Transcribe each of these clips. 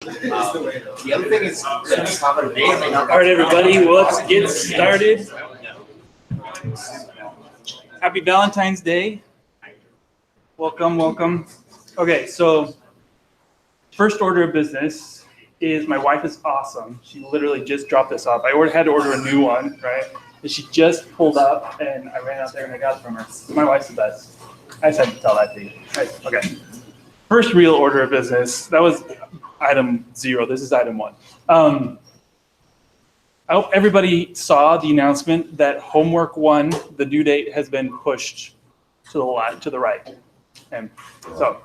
The other thing is, top of the day, All right, everybody, let's get started. Happy Valentine's Day. Welcome, welcome. Okay, so first order of business is my wife is awesome. She literally just dropped this off. I had to order a new one, right? And she just pulled up, and I ran out there and I got it from her. My wife's the best. I just had to tell that to you. Right, okay. First real order of business, that was item 0. This is item 1. I hope everybody saw the announcement that homework 1, the due date has been pushed to the right. And so,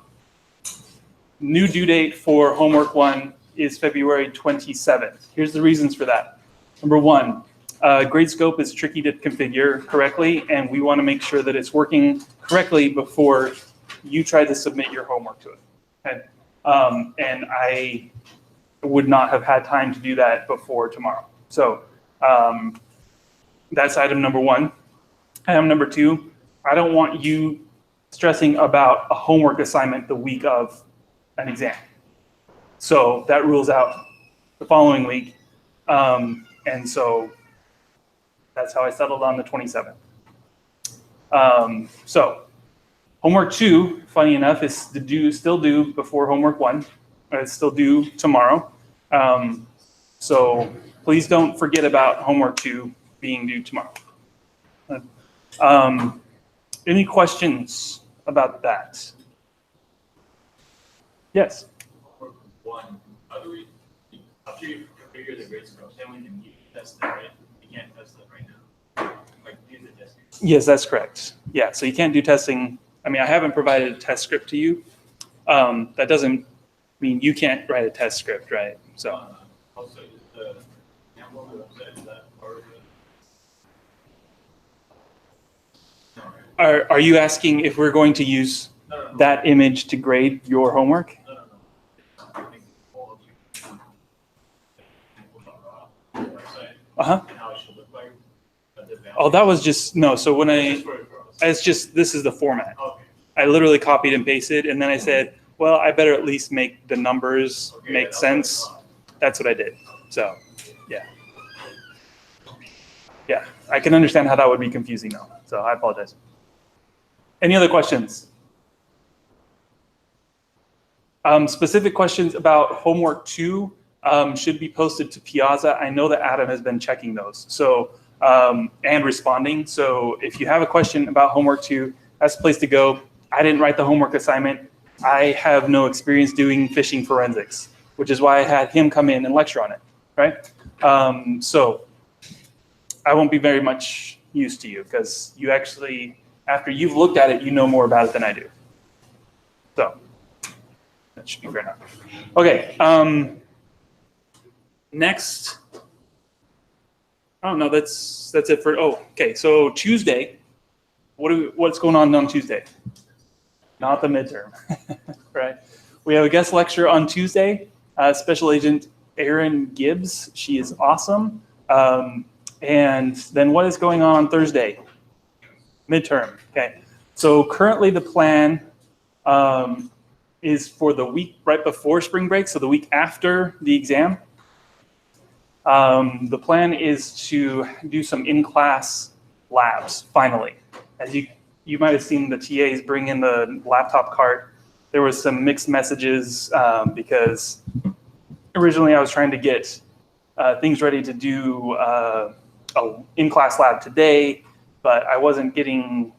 new due date for homework 1 is February 27th. Here's the reasons for that. Number 1, grade scope is tricky to configure correctly, and we want to make sure that it's working correctly before you try to submit your homework to it. Okay? And I would not have had time to do that before tomorrow. So that's item number 1. Item number 2, I don't want you stressing about a homework assignment the week of an exam. So that rules out the following week. And so that's how I settled on the 27th. So homework 2, funny enough, is still due before homework 1. It's still due tomorrow. So please don't forget about homework 2 being due tomorrow. Any questions about that? Yes? Homework 1, how do we, after you configure the grade scope, then we can test it, right? You can't test it right now. Like, do the testing. Yes, that's correct. Yeah, so you can't do testing. I mean, I haven't provided a test script to you. That doesn't mean you can't write a test script, right? So. Also, is the example on the website, is that part of it? No, right? Are you asking if we're going to use No. that image to grade your homework? No. I think all of you. Website. Uh-huh. And how it should look like. Oh, that was just, no, so when it's just, this is the format. Okay. I literally copied and pasted, and then I said, well, I better at least make the numbers make sense. That's what I did. So, yeah. Yeah, I can understand how that would be confusing though. So I apologize. Any other questions? Specific questions about homework 2 should be posted to Piazza. I know that Adam has been checking those. So, and responding. So if you have a question about homework 2, that's the place to go. I didn't write the homework assignment. I have no experience doing phishing forensics, which is why I had him come in and lecture on it, right? So I won't be very much use to you because you actually, after you've looked at it, you know more about it than I do. So that should be fair enough. Okay, next. Oh no, that's it for. Oh, okay. So Tuesday, what's going on Tuesday? Not the midterm, right? We have a guest lecture on Tuesday. Special Agent Erin Gibbs. She is awesome. And then what is going on Thursday? Midterm. Okay. So currently the plan is for the week right before spring break, so the week after the exam. The plan is to do some in-class labs, finally. As you might have seen the TAs bring in the laptop cart. There was some mixed messages because originally I was trying to get things ready to do an in-class lab today, but I wasn't getting,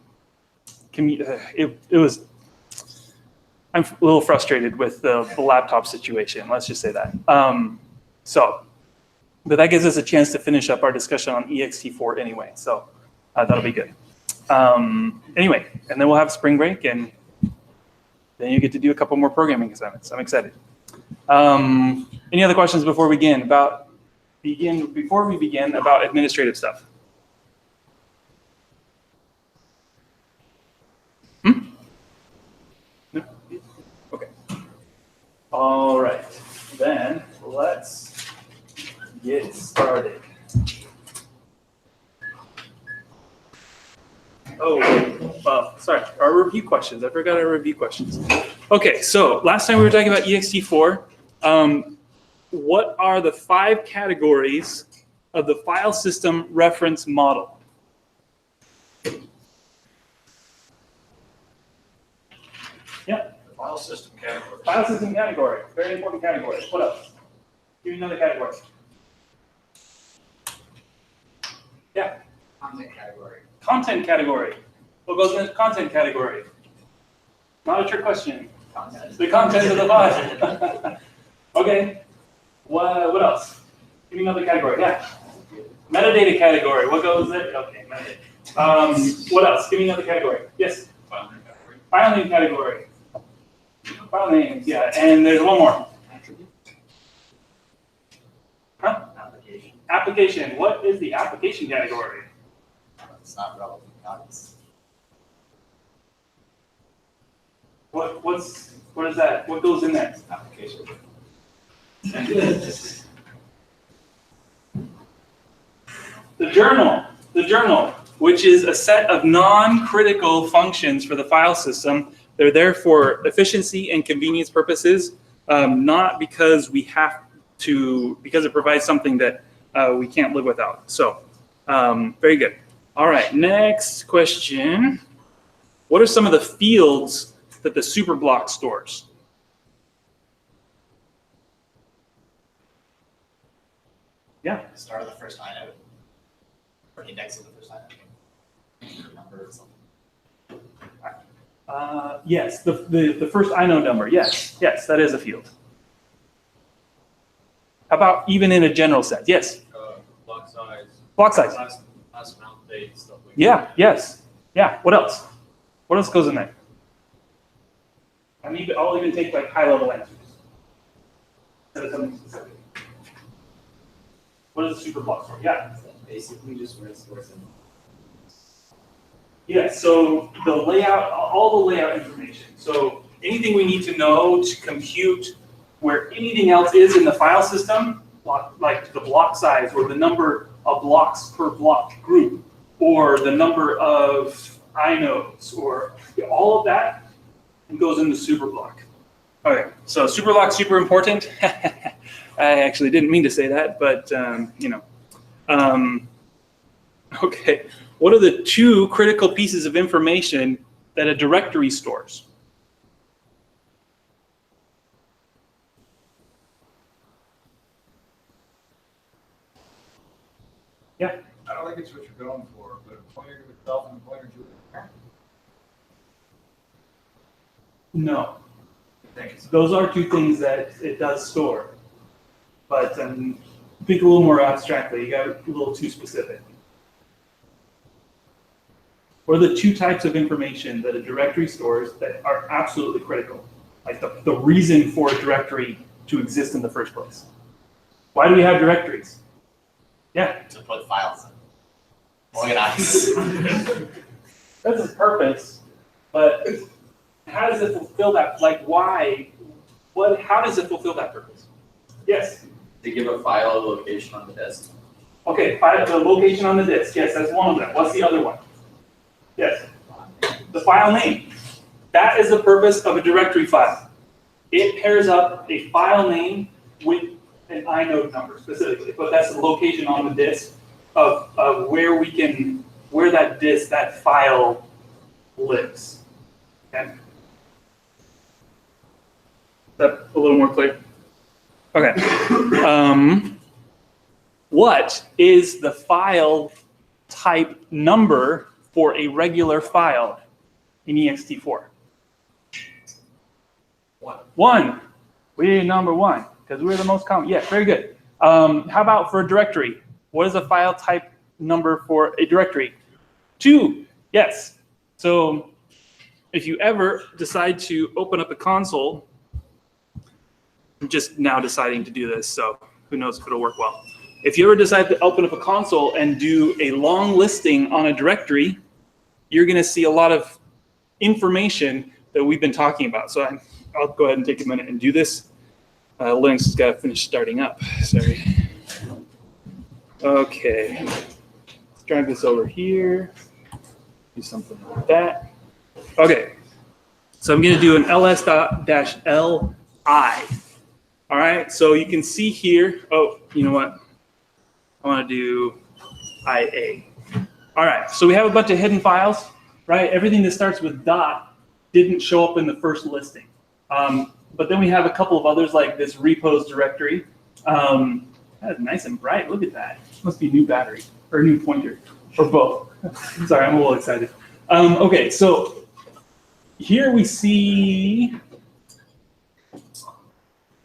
it was, I'm a little frustrated with the laptop situation, let's just say that. But that gives us a chance to finish up our discussion on ext4 anyway, so that'll be good. Anyway, and then we'll have spring break, and then you get to do a couple more programming assignments. I'm excited. Any other questions before we begin about administrative stuff? No? Okay. All right. Then let's get started. Oh, sorry, our review questions. I forgot our review questions. Okay, so last time we were talking about ext4. what are the 5 categories of the file system reference model? Yeah. The file system category. File system category, very important category. What else? Give me another category. Yeah. Content category. Content category. What goes in the content category? Not a trick question. Content. The content of the file. Okay. What else? Give me another category. Yeah. Metadata category. What goes there? Okay, metadata. What else? Give me another category. Yes. File name category. File name category. File names, yeah. And there's one more. Attribute. Huh? Application. Application. What is the application category? It's not relevant. Obvious. What is that? What goes in there? Application. The journal, which is a set of non-critical functions for the file system. They're there for efficiency and convenience purposes, not because we have to, because it provides something that we can't live without. So, very good. All right, next question. What are some of the fields that the superblock stores? Yeah. Start of the first inode. Or index of the first inode. Number or something. Yes, the first inode number. Yes, that is a field. How about even in a general sense? Yes. Block size. Block size. Last amount date, stuff like Yeah. that. Yes. Yeah. What else? What else goes in there? I'll even take like high-level answers. Instead of something specific. What is a super block store? Yeah. Basically just where it stores in. Yeah, so the layout, all the layout information. So anything we need to know to compute where anything else is in the file system, like the block size or the number of blocks per block group, or the number of inodes, or all of that goes into superblock. Okay, so superblock, super important. I actually didn't mean to say that, but you know. Okay, what are the 2 critical pieces of information that a directory stores? Yeah. I don't think it's what you're going for, but a pointer to itself and a pointer to a parent. No, I think it's those are 2 things that it does store, but think a little more abstractly. You got a little too specific. What are the 2 types of information that a directory stores that are absolutely critical? Like the reason for a directory to exist in the first place. Why do we have directories? Yeah. To put files in. Organize. That's its purpose, but how does it fulfill that? Like why? How does it fulfill that purpose? Yes. To give a file a location on the disk. Okay, the location on the disk. Yes, that's one of them. What's the other one? Yes. The file name. That is the purpose of a directory file. It pairs up a file name with an inode number specifically, but that's the location on the disk of where that disk, that file lives. Okay. Is that a little more clear? Okay. What is the file type number for a regular file in ext4? 1. We need number 1 because we're the most common. Yeah, very good. How about for a directory? What is a file type number for a directory? 2. Yes. So if you ever decide to open up a console, I'm just now deciding to do this, so who knows if it'll work well. If you ever decide to open up a console and do a long listing on a directory, you're going to see a lot of information that we've been talking about. So I'll go ahead and take a minute and do this. Linux has got to finish starting up. Sorry. Okay. Let's drag this over here. Do something like that. Okay. So I'm going to do an ls-li. All right, so you can see here, oh, you know what? I want to do IA. All right, so we have a bunch of hidden files, right? Everything that starts with dot didn't show up in the first listing. But then we have a couple of others like this repos directory. That's nice and bright, look at that. Must be a new battery or a new pointer or both. Sorry, I'm a little excited. Okay, so here we see,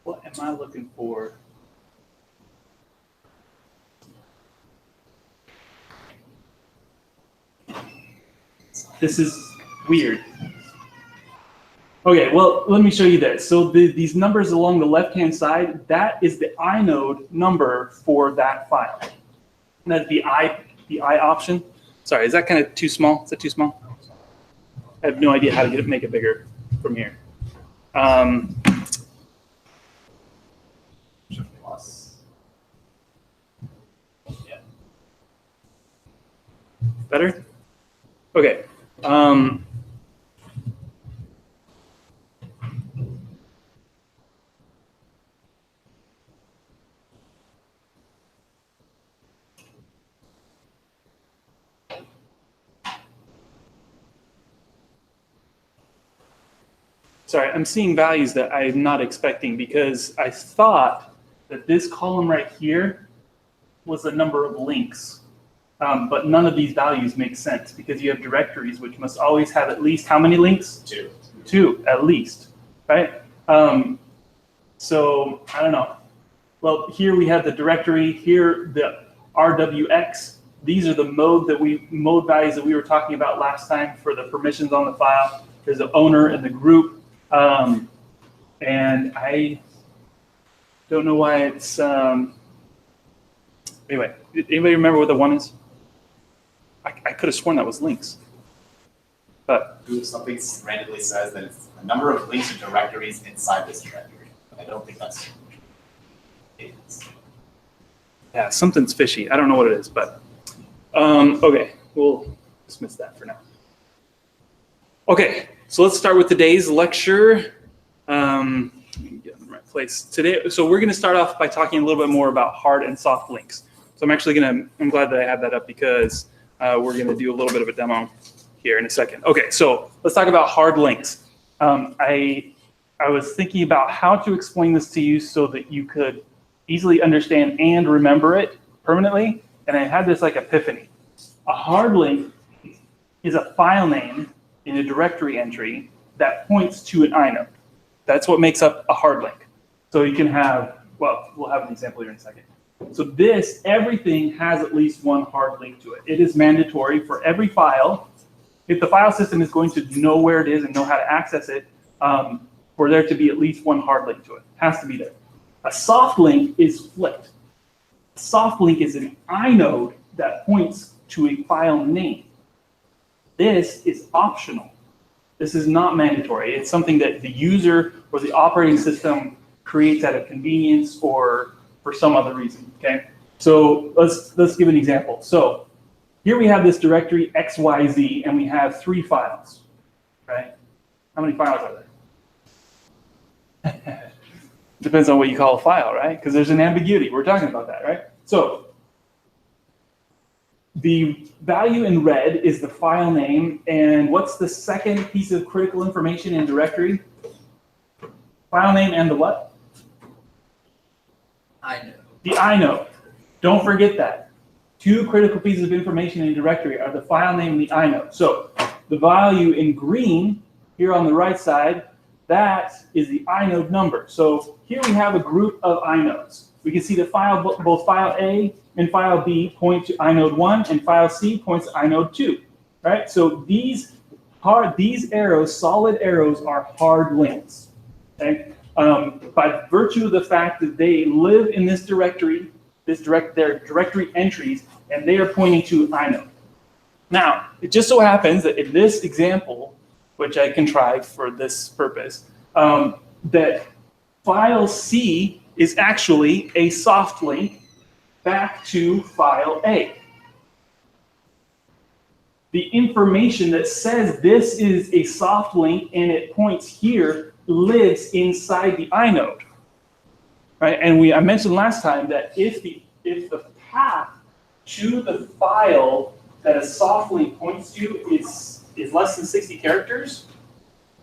what am I looking for? This is weird. Okay, well, let me show you this. So these numbers along the left-hand side, that is the inode number for that file. And that's the I option. Sorry, is that kind of too small? Is that too small? I have no idea how to make it bigger from here. Plus. Yeah. Better? Okay. Sorry, I'm seeing values that I'm not expecting because I thought that this column right here was the number of links. But none of these values make sense because you have directories which must always have at least how many links? 2. 2 at least, right? So I don't know. Well, here we have the directory, here the RWX. These are the mode values that we were talking about last time for the permissions on the file. There's the owner and the group. And I don't know why it's, anyway, anybody remember what the 1 is? I could have sworn that was links. But Something randomly says that it's the number of links to directories inside this directory. I don't think that's it. yeah, something's fishy. I don't know what it is, but okay, we'll dismiss that for now. Okay, so let's start with today's lecture. Let me get in the right place today. So we're going to start off by talking a little bit more about hard and soft links. So I'm glad that I have that up because we're going to do a little bit of a demo here in a second. Okay, so let's talk about hard links. I was thinking about how to explain this to you so that you could easily understand and remember it permanently. And I had this like epiphany. A hard link is a file name in a directory entry that points to an inode. That's what makes up a hard link. So you can have, well, we'll have an example here in a second. So everything has at least one hard link to it. It is mandatory for every file. If the file system is going to know where it is and know how to access it, for there to be at least one hard link to it. Has to be there. A soft link is flipped. A soft link is an inode that points to a file name. This is optional. This is not mandatory. It's something that the user or the operating system creates out of convenience or for some other reason, okay? So let's give an example. So here we have this directory XYZ and we have 3 files, right? How many files are there? Depends on what you call a file, right? Because there's an ambiguity. We're talking about that, right? So the value in red is the file name. And what's the second piece of critical information in directory? File name and the what? inode. The inode. Don't forget that. 2 critical pieces of information in a directory are the file name and the inode. So the value in green here on the right side, that is the inode number. So here we have a group of inodes. We can see that both file A and file B point to inode 1 and file C points to inode 2, right? So these arrows, solid arrows, are hard links, okay? By virtue of the fact that they live in this directory, their directory entries, and they are pointing to inode. Now, it just so happens that in this example, which I contrived for this purpose, that file C is actually a soft link back to file A. The information that says this is a soft link and it points here lives inside the inode. right? And I mentioned last time that if the path to the file that a soft link points to is less than 60 characters,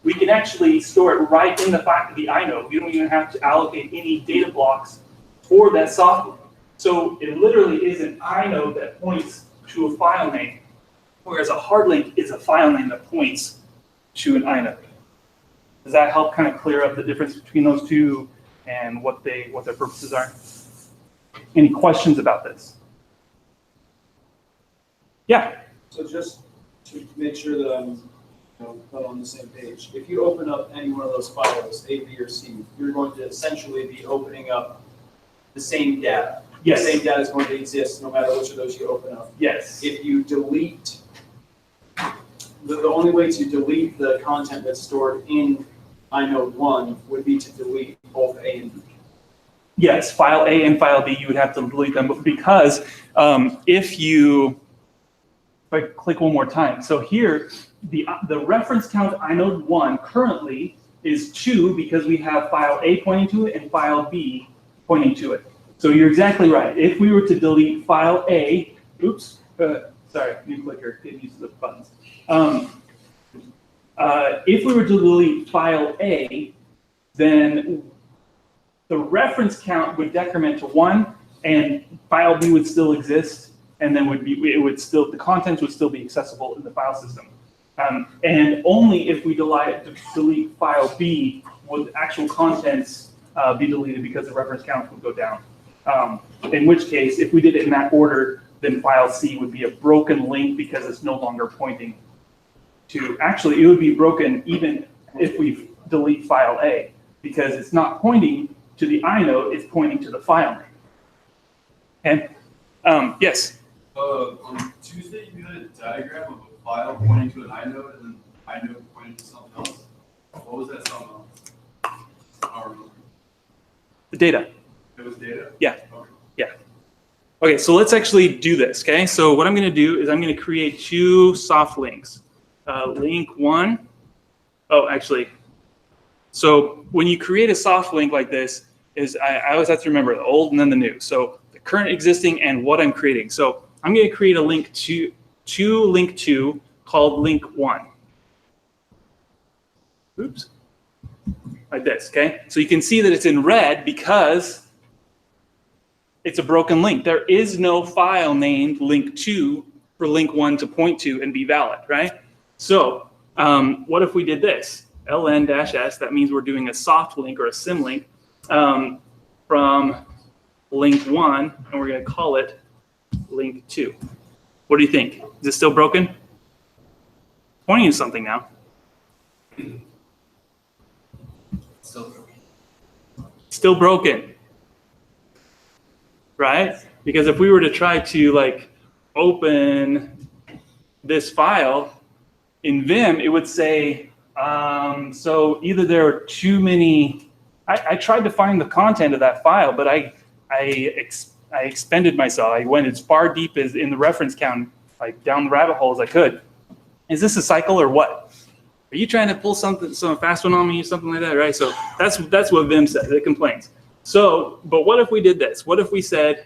we can actually store it right in the inode. We don't even have to allocate any data blocks for that soft link. So it literally is an inode that points to a file name, whereas a hard link is a file name that points to an inode. Does that help kind of clear up the difference between those two and what their purposes are? Any questions about this? Yeah. So just to make sure that I'm on the same page, if you open up any one of those files, A, B, or C, you're going to essentially be opening up the same data. Yes. The same data is going to exist no matter which of those you open up. Yes. If you delete, the only way to delete the content that's stored in inode 1 would be to delete both A and B. Yes, file A and file B, you would have to delete them because if I click one more time, so here, the reference count inode 1 currently is 2 because we have file A pointing to it and file B pointing to it. So you're exactly right. If we were to delete file A, sorry, new clicker, didn't use the buttons. If we were to delete file A, then the reference count would decrement to 1, and file B would still exist, and then the contents would still be accessible in the file system. And only if we delete file B would the actual contents be deleted because the reference count would go down. In which case, if we did it in that order, then file C would be a broken link because it's no longer pointing to. Actually, it would be broken even if we delete file A because it's not pointing to the inode, it's pointing to the file name. And yes? On Tuesday, you had a diagram of a file pointing to an inode and then inode pointing to something else. What was that something else? I don't remember. The data. It was data? Yeah. Okay. Yeah. Okay, so let's actually do this, okay? So what I'm going to do is I'm going to create 2 soft links. Link 1, so when you create a soft link like this, I always have to remember the old and then the new. So the current existing and what I'm creating. So I'm going to create a link to link 2 called link 1. Oops. Like this, okay? So you can see that it's in red because it's a broken link. There is no file named link 2 for link 1 to point to and be valid, right? So what if we did this? ln-s, that means we're doing a soft link or a symlink from link 1, and we're going to call it link 2. What do you think? Is it still broken? Pointing to something now. Still broken, right? Because if we were to try to open this file in Vim, it would say, so either there are too many, I tried to find the content of that file, but I expended myself. I went as far deep as in the reference count, down the rabbit hole as I could. Is this a cycle or what? Are you trying to pull some fast one on me or something like that, right? So that's what Vim says. It complains. So, but what if we did this? What if we said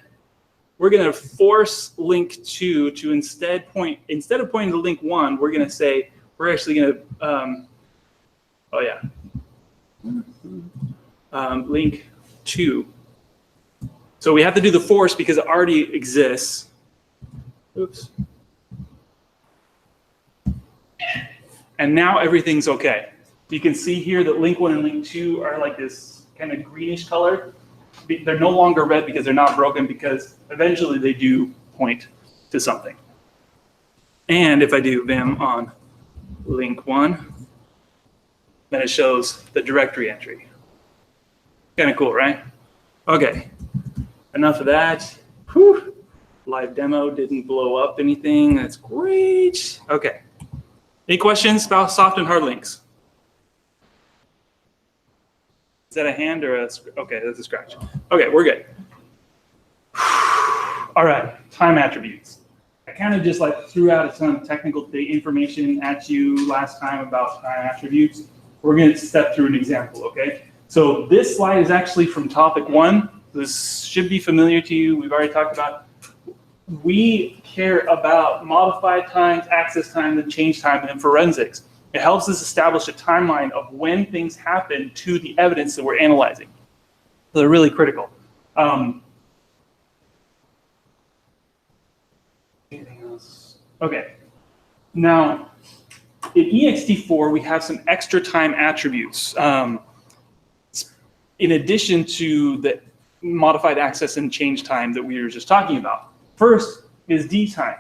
we're going to force link 2 to instead of pointing to link 1, we're going to say we're actually going to link 2. So we have to do the force because it already exists. Oops. And now everything's okay. You can see here that link 1 and link 2 are like this kind of greenish color. They're no longer red because they're not broken, because eventually they do point to something. And if I do Vim on link 1, then it shows the directory entry. Kind of cool, right? Okay, enough of that. Whew. Live demo didn't blow up anything. That's great. Okay. Any questions about soft and hard links? Is that a hand or a, okay, that's a scratch. Okay, we're good. All right, time attributes. I kind of just threw out a ton of technical information at you last time about time attributes. We're going to step through an example, okay? So this slide is actually from topic 1. This should be familiar to you. We've already talked about. We care about modified times, access time, and change time in forensics. It helps us establish a timeline of when things happen to the evidence that we're analyzing. So they're really critical. Anything else? Okay. Now, in ext4, we have some extra time attributes. In addition to the modified access and change time that we were just talking about. First is D time,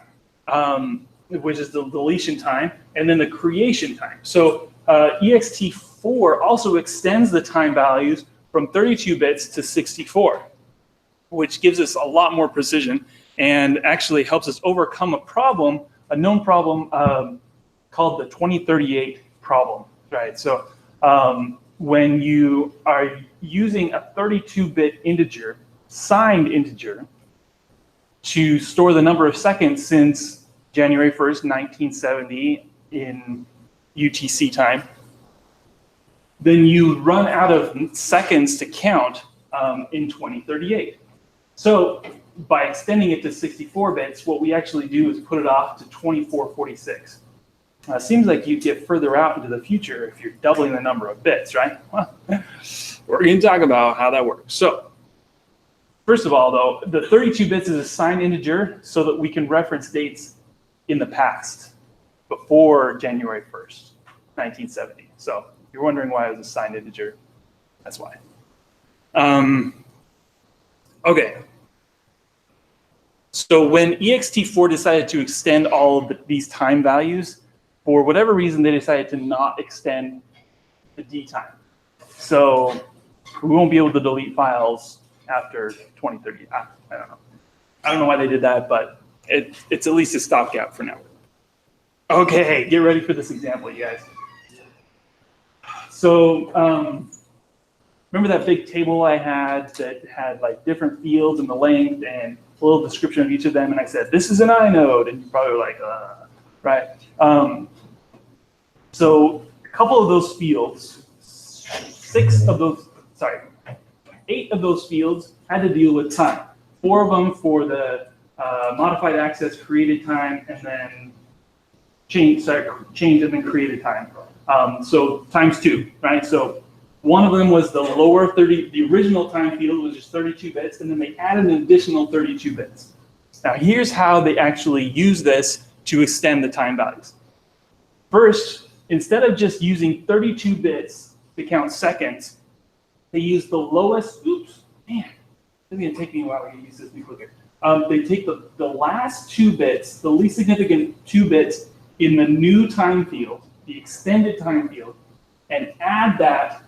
which is the deletion time, and then the creation time. So ext4 also extends the time values from 32 bits to 64, which gives us a lot more precision and actually helps us overcome a known problem called the 2038 problem, right? So when you are using a 32-bit integer, signed integer, to store the number of seconds since January 1st, 1970 in UTC time, then you run out of seconds to count in 2038. So by extending it to 64 bits, what we actually do is put it off to 2446. Seems like you get further out into the future if you're doubling the number of bits, right? Well, we're going to talk about how that works. So first of all, though, the 32 bits is a signed integer so that we can reference dates in the past, before January 1st, 1970. So if you're wondering why it was a signed integer, that's why. Okay. So when ext4 decided to extend all of these time values, for whatever reason, they decided to not extend the D time. So we won't be able to delete files after 2030. I don't know. I don't know why they did that, but it's at least a stopgap for now. Okay, get ready for this example, you guys. So remember that big table I had that had like different fields and the length and a little description of each of them, and I said, this is an inode, and you're probably like, right? So a couple of those fields, 8 of those fields had to deal with time. 4 of them for the modified access created time, and then change and then created time. So times 2, right? So one of them was the lower 30, the original time field was just 32 bits, and then they added an additional 32 bits. Now here's how they actually use this to extend the time values. First, instead of just using 32 bits to count seconds, they use the lowest, oops, man, it's gonna take me a while to use this new clicker. They take the last 2 bits, the least significant 2 bits in the new time field, the extended time field, and add that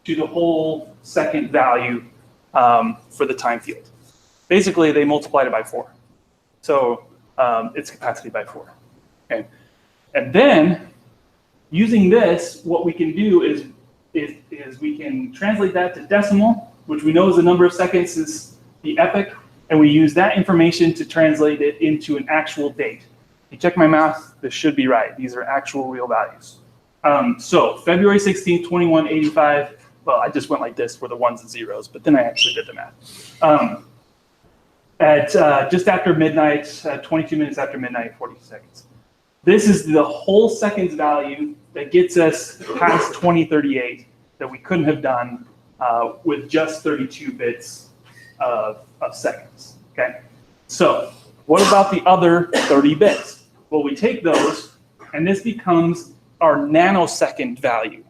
to the whole second value for the time field. Basically, they multiplied it by 4. So its capacity by 4. Okay. And then, using this, what we can do is we can translate that to decimal, which we know is the number of seconds is the epoch, and we use that information to translate it into an actual date. If you check my math, this should be right. These are actual real values. So February 16th, 2185. Well, I just went like this for the ones and zeros, but then I actually did the math. At just after midnight, 22 minutes after midnight, 40 seconds. This is the whole seconds value that gets us past 2038 that we couldn't have done with just 32 bits of seconds, okay? So what about the other 30 bits? Well, we take those, and this becomes our nanosecond value.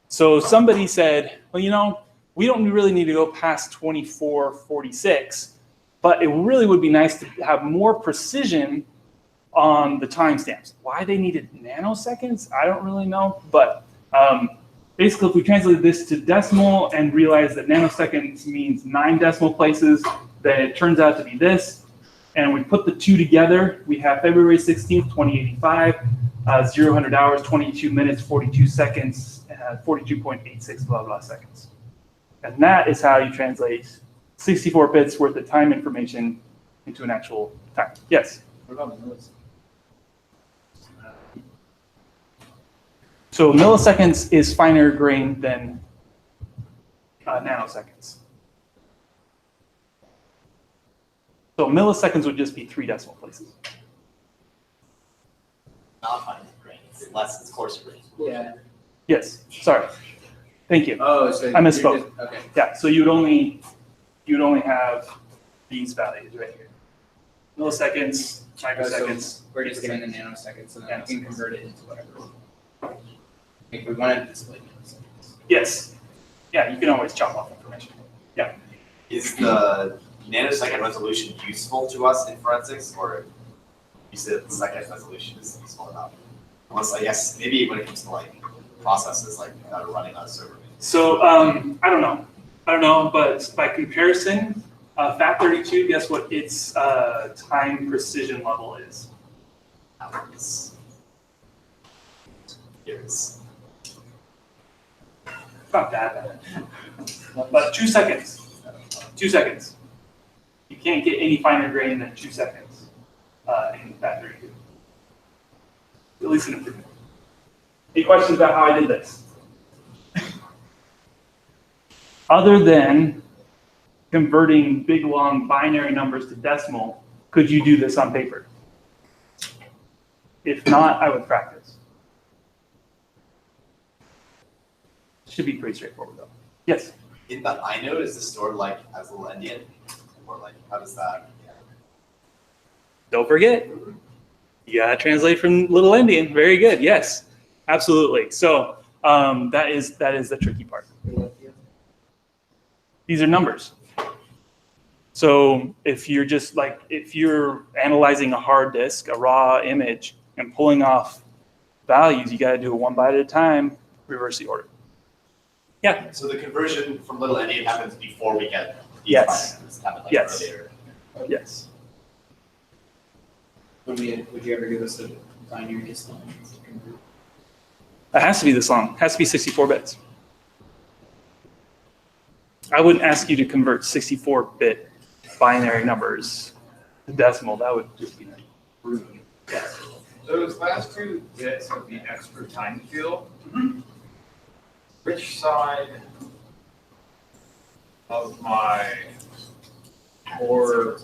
So somebody said, well, you know, we don't really need to go past 2446, but it really would be nice to have more precision on the timestamps. Why they needed nanoseconds, I don't really know, but basically if we translate this to decimal and realize that nanoseconds means 9 decimal places, then it turns out to be this, and we put the 2 together, we have February 16th, 2085, 0 hours, 22 minutes, 42 seconds, 42.86 blah blah seconds. And that is how you translate 64 bits worth of time information into an actual time. Yes? What about milliseconds? So milliseconds is finer grained than nanoseconds. So milliseconds would just be 3 decimal places. Not fine grain, it's less, it's coarser grain. Yeah. Yes, sorry. Thank you. Oh, so. I misspoke. you're just- Okay. Yeah, so you'd only have these values right here. Milliseconds, microseconds. We're just getting the nanoseconds, so then we can convert it into whatever. If we wanted to display nanoseconds. Yes. Yeah, you can always chop off information. Is the nanosecond resolution useful to us in forensics, or you said the second resolution is useful enough? Unless, I guess, maybe when it comes to like processes like that are running on a server. So I don't know, but by comparison, FAT32, guess what its time precision level is? Hours. Years. Not that bad. But 2 seconds. 2 seconds. You can't get any finer grain than 2 seconds in FAT32. At least an improvement. Any questions about how I did this? Other than converting big, long binary numbers to decimal, could you do this on paper? If not, I would practice. Should be pretty straightforward though. Yes? In the inode, is this stored like as a little endian? Or like, how does that? Don't forget, you gotta translate from Little Endian. Very good. Yes, absolutely. So that is the tricky part. These are numbers. So if you're analyzing a hard disk, a raw image, and pulling off values, you got to do it one byte at a time, reverse the order. Yeah. So the conversion from little endian happens before we get these Yes. binaries, happen like Yes. earlier. Yes. Would you ever give us a binary this long? It has to be this long. It has to be 64 bits. I wouldn't ask you to convert 64-bit binary numbers to decimal. That would just be rude. Yes. Those last 2 bits of the extra time field, which side of my 4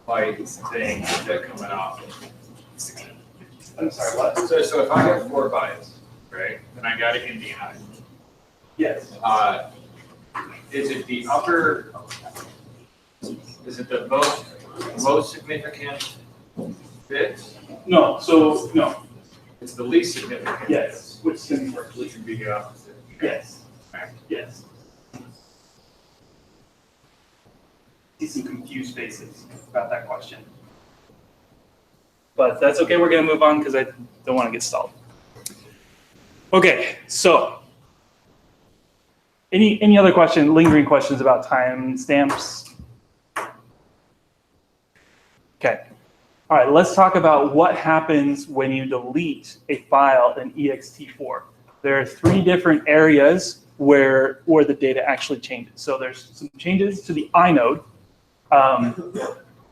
byte thing is that coming off? I'm sorry, what? So if I have 4 bytes, right, and I got it in the eye, Yes. is it the upper, is it the most significant bit? No, so, no. It's the least significant. Yes. Which can be worse. Which would be the opposite. Yes. Right. Yes. See some confused faces about that question. But that's okay, we're gonna move on because I don't want to get stalled. Okay, so any other lingering questions about time stamps? Okay. All right, let's talk about what happens when you delete a file in ext4. There are 3 different areas where the data actually changes. So there's some changes to the inode.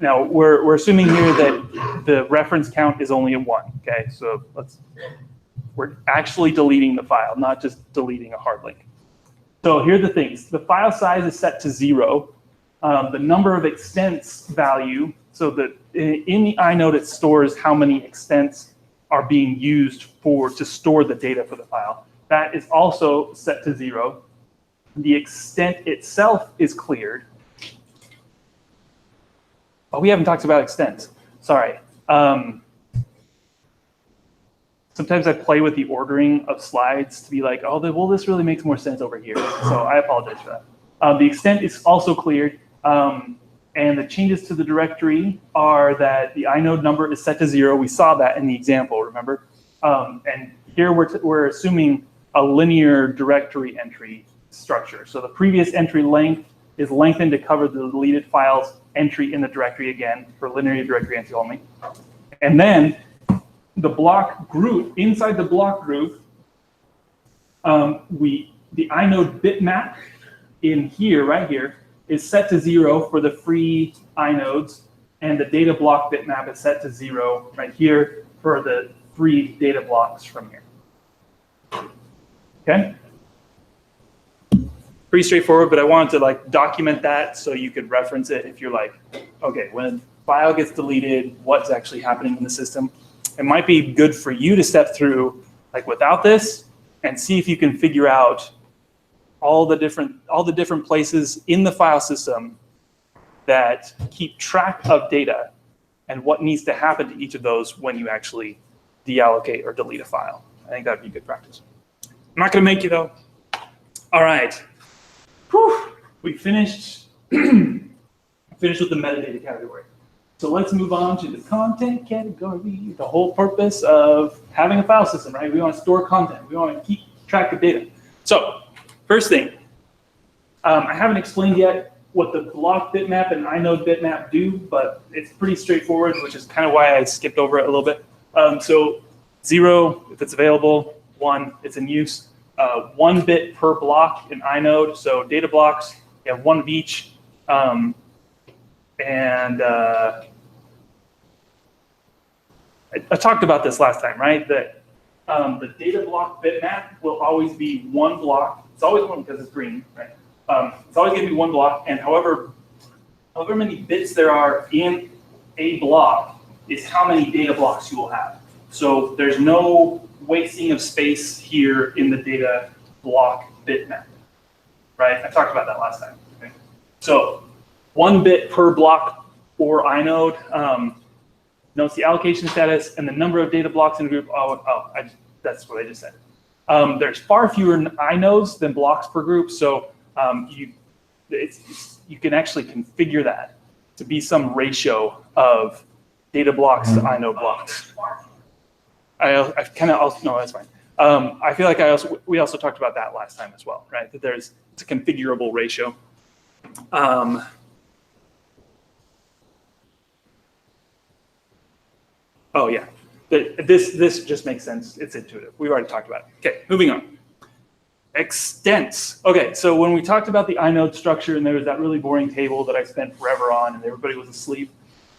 Now we're assuming here that the reference count is only a 1. Okay, so we're actually deleting the file, not just deleting a hard link. So here are the things. The file size is set to 0. The number of extents value, so that in the inode it stores how many extents are being used to store the data for the file. That is also set to 0. The extent itself is cleared. Oh, we haven't talked about extents. Sorry. Sometimes I play with the ordering of slides to be like, oh, well, this really makes more sense over here. So I apologize for that. The extent is also cleared. And the changes to the directory are that the inode number is set to 0. We saw that in the example, remember? And here we're assuming a linear directory entry structure. So the previous entry length is lengthened to cover the deleted file's entry in the directory again for linear directory entry only. And then the block group, inside the block group, the inode bitmap in here, right here, is set to 0 for the free inodes, and the data block bitmap is set to 0 right here for the free data blocks from here. Okay? pretty straightforward, but I wanted to like document that so you could reference it if you're like, okay, when a file gets deleted, what's actually happening in the system? It might be good for you to step through like without this and see if you can figure out all the different places in the file system that keep track of data and what needs to happen to each of those when you actually deallocate or delete a file. I think that'd be good practice. I'm not gonna make you though. All right. Whew. We finished with the metadata category. So let's move on to the content category. The whole purpose of having a file system, right? We want to store content. We want to keep track of data. So first thing, I haven't explained yet what the block bitmap and inode bitmap do, but it's pretty straightforward, which is kind of why I skipped over it a little bit. So 0, if it's available, 1, it's in use. 1 bit per block in inode, so data blocks, you have 1 of each. I talked about this last time, right? That the data block bitmap will always be 1 block. It's always 1 because it's green, right? It's always going to be 1 block, and however many bits there are in a block is how many data blocks you will have. So there's no wasting of space here in the data block bitmap, right? I talked about that last time. Okay? So 1 bit per block or inode notes the allocation status and the number of data blocks in a group. That's what I just said. There's far fewer inodes than blocks per group, so you can actually configure that to be some ratio of data blocks to inode blocks. I kind of also, no, that's fine. I feel like we also talked about that last time as well, right? That it's a configurable ratio. Oh yeah, this just makes sense. It's intuitive. We've already talked about it. Okay, moving on. Extents. Okay, so when we talked about the inode structure and there was that really boring table that I spent forever on and everybody was asleep,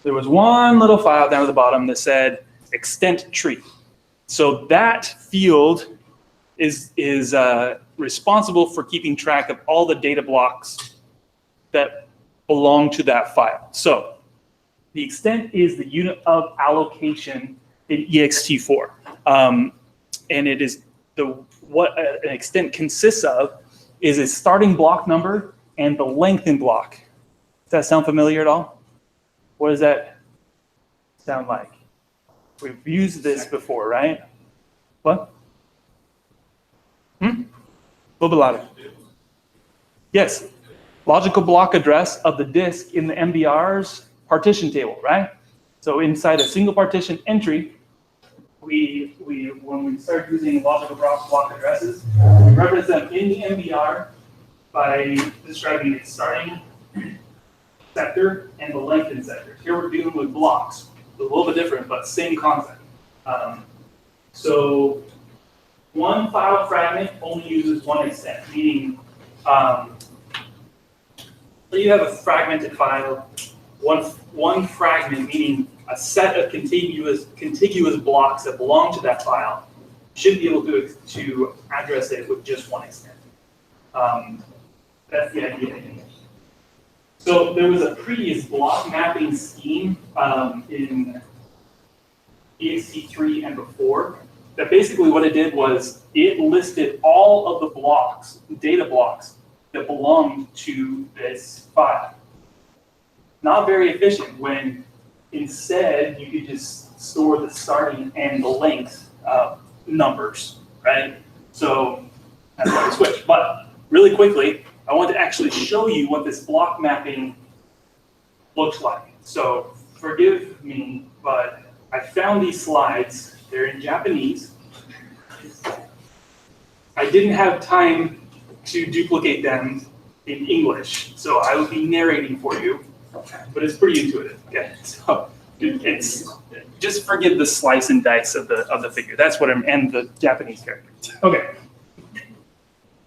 there was one little file down at the bottom that said extent tree. So that field is responsible for keeping track of all the data blocks that belong to that file. So the extent is the unit of allocation in ext4. And it is what an extent consists of is a starting block number and the length in block. Does that sound familiar at all? What does that sound like? We've used this before, right? What? A little bit louder. Yes. Logical block address of the disk in the MBR's partition table, right? So inside a single partition entry, when we start using logical block addresses, we represent them in the MBR by describing its starting sector and the length in sector. Here we're dealing with blocks. A little bit different, but same concept. So one file fragment only uses 1 extent, meaning you have a fragmented file, one fragment, meaning a set of contiguous blocks that belong to that file, should be able to address it with just 1 extent. That's the idea. So there was a previous block mapping scheme in ext3 and before, that basically what it did was it listed all of the blocks, data blocks, that belonged to this file. Not very efficient when instead you could just store the starting and the length numbers, right? So that's why we switched. But really quickly, I want to actually show you what this block mapping looks like. So forgive me, but I found these slides. They're in Japanese. I didn't have time to duplicate them in English, so I will be narrating for you, but it's pretty intuitive. Okay, so it's just forgive the slice and dice of the figure. That's what and the Japanese character. Okay,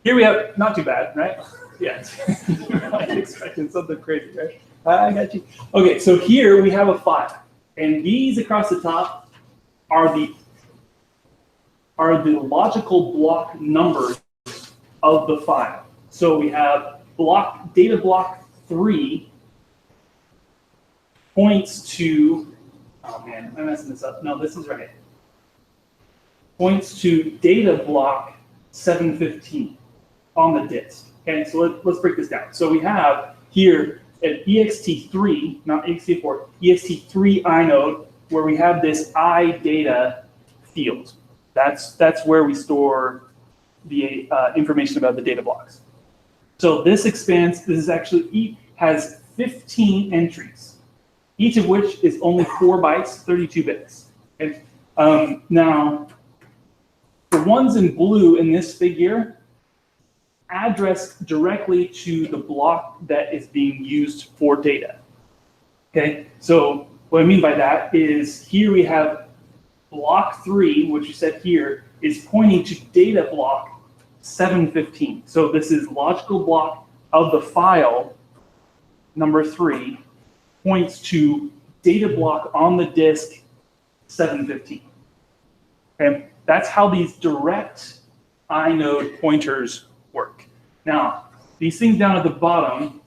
here we have not too bad, right? Yeah, I was expecting something crazy, right? I got you. Okay, so here we have a file, and these across the top are the logical block numbers of the file. So we have data block 3 points to, oh man, am I messing this up? No, this is right. Points to data block 715 on the disk. Okay, so let's break this down. So we have here an ext3, not ext4, ext3 inode, where we have this iData field. That's where we store the information about the data blocks. So this expands, this is actually, has 15 entries, each of which is only 4 bytes, 32 bits. Okay? Now, the ones in blue in this figure address directly to the block that is being used for data. Okay, so what I mean by that is here we have block 3, which you said here, is pointing to data block 715. So this is logical block of the file number 3 points to data block on the disk 715. Okay, that's how these direct inode pointers work. Now, these things down at the bottom,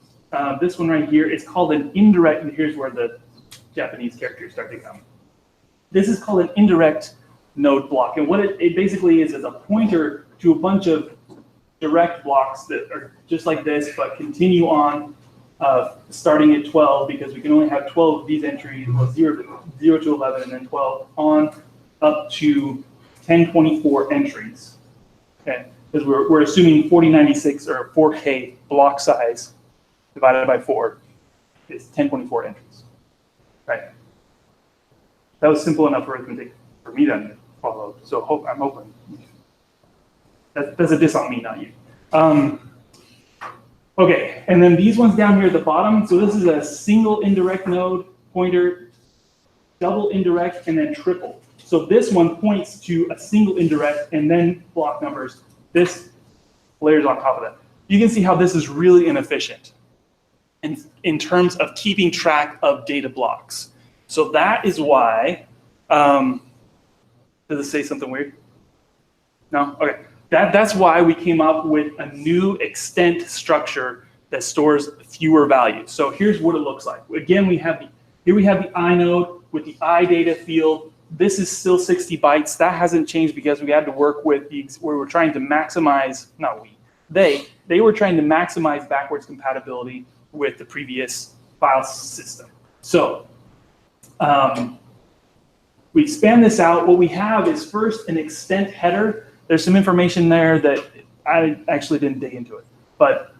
this one right here is called an indirect, and here's where the Japanese characters start to come. This is called an indirect node block, and what it basically is a pointer to a bunch of direct blocks that are just like this, but continue on starting at 12, because we can only have 12 of these entries, well, 0 to 11, and then 12 on up to 1024 entries. Okay, because we're assuming 4096 or 4K block size divided by 4 is 1024 entries. Right. That was simple enough arithmetic for me to follow. So I'm hoping that's a diss on me, not you. Okay, and then these ones down here at the bottom. So this is a single indirect node pointer, double indirect, and then triple. So this one points to a single indirect and then block numbers. This layers on top of that. You can see how this is really inefficient in terms of keeping track of data blocks. So that is why, does it say something weird? No? Okay. That's why we came up with a new extent structure that stores fewer values. So here's what it looks like. Again, here we have the inode with the iData field. This is still 60 bytes. That hasn't changed because we had to work with where we're trying to maximize, not we, they were trying to maximize backwards compatibility with the previous file system. So we expand this out. What we have is first an extent header. There's some information there that I actually didn't dig into it, but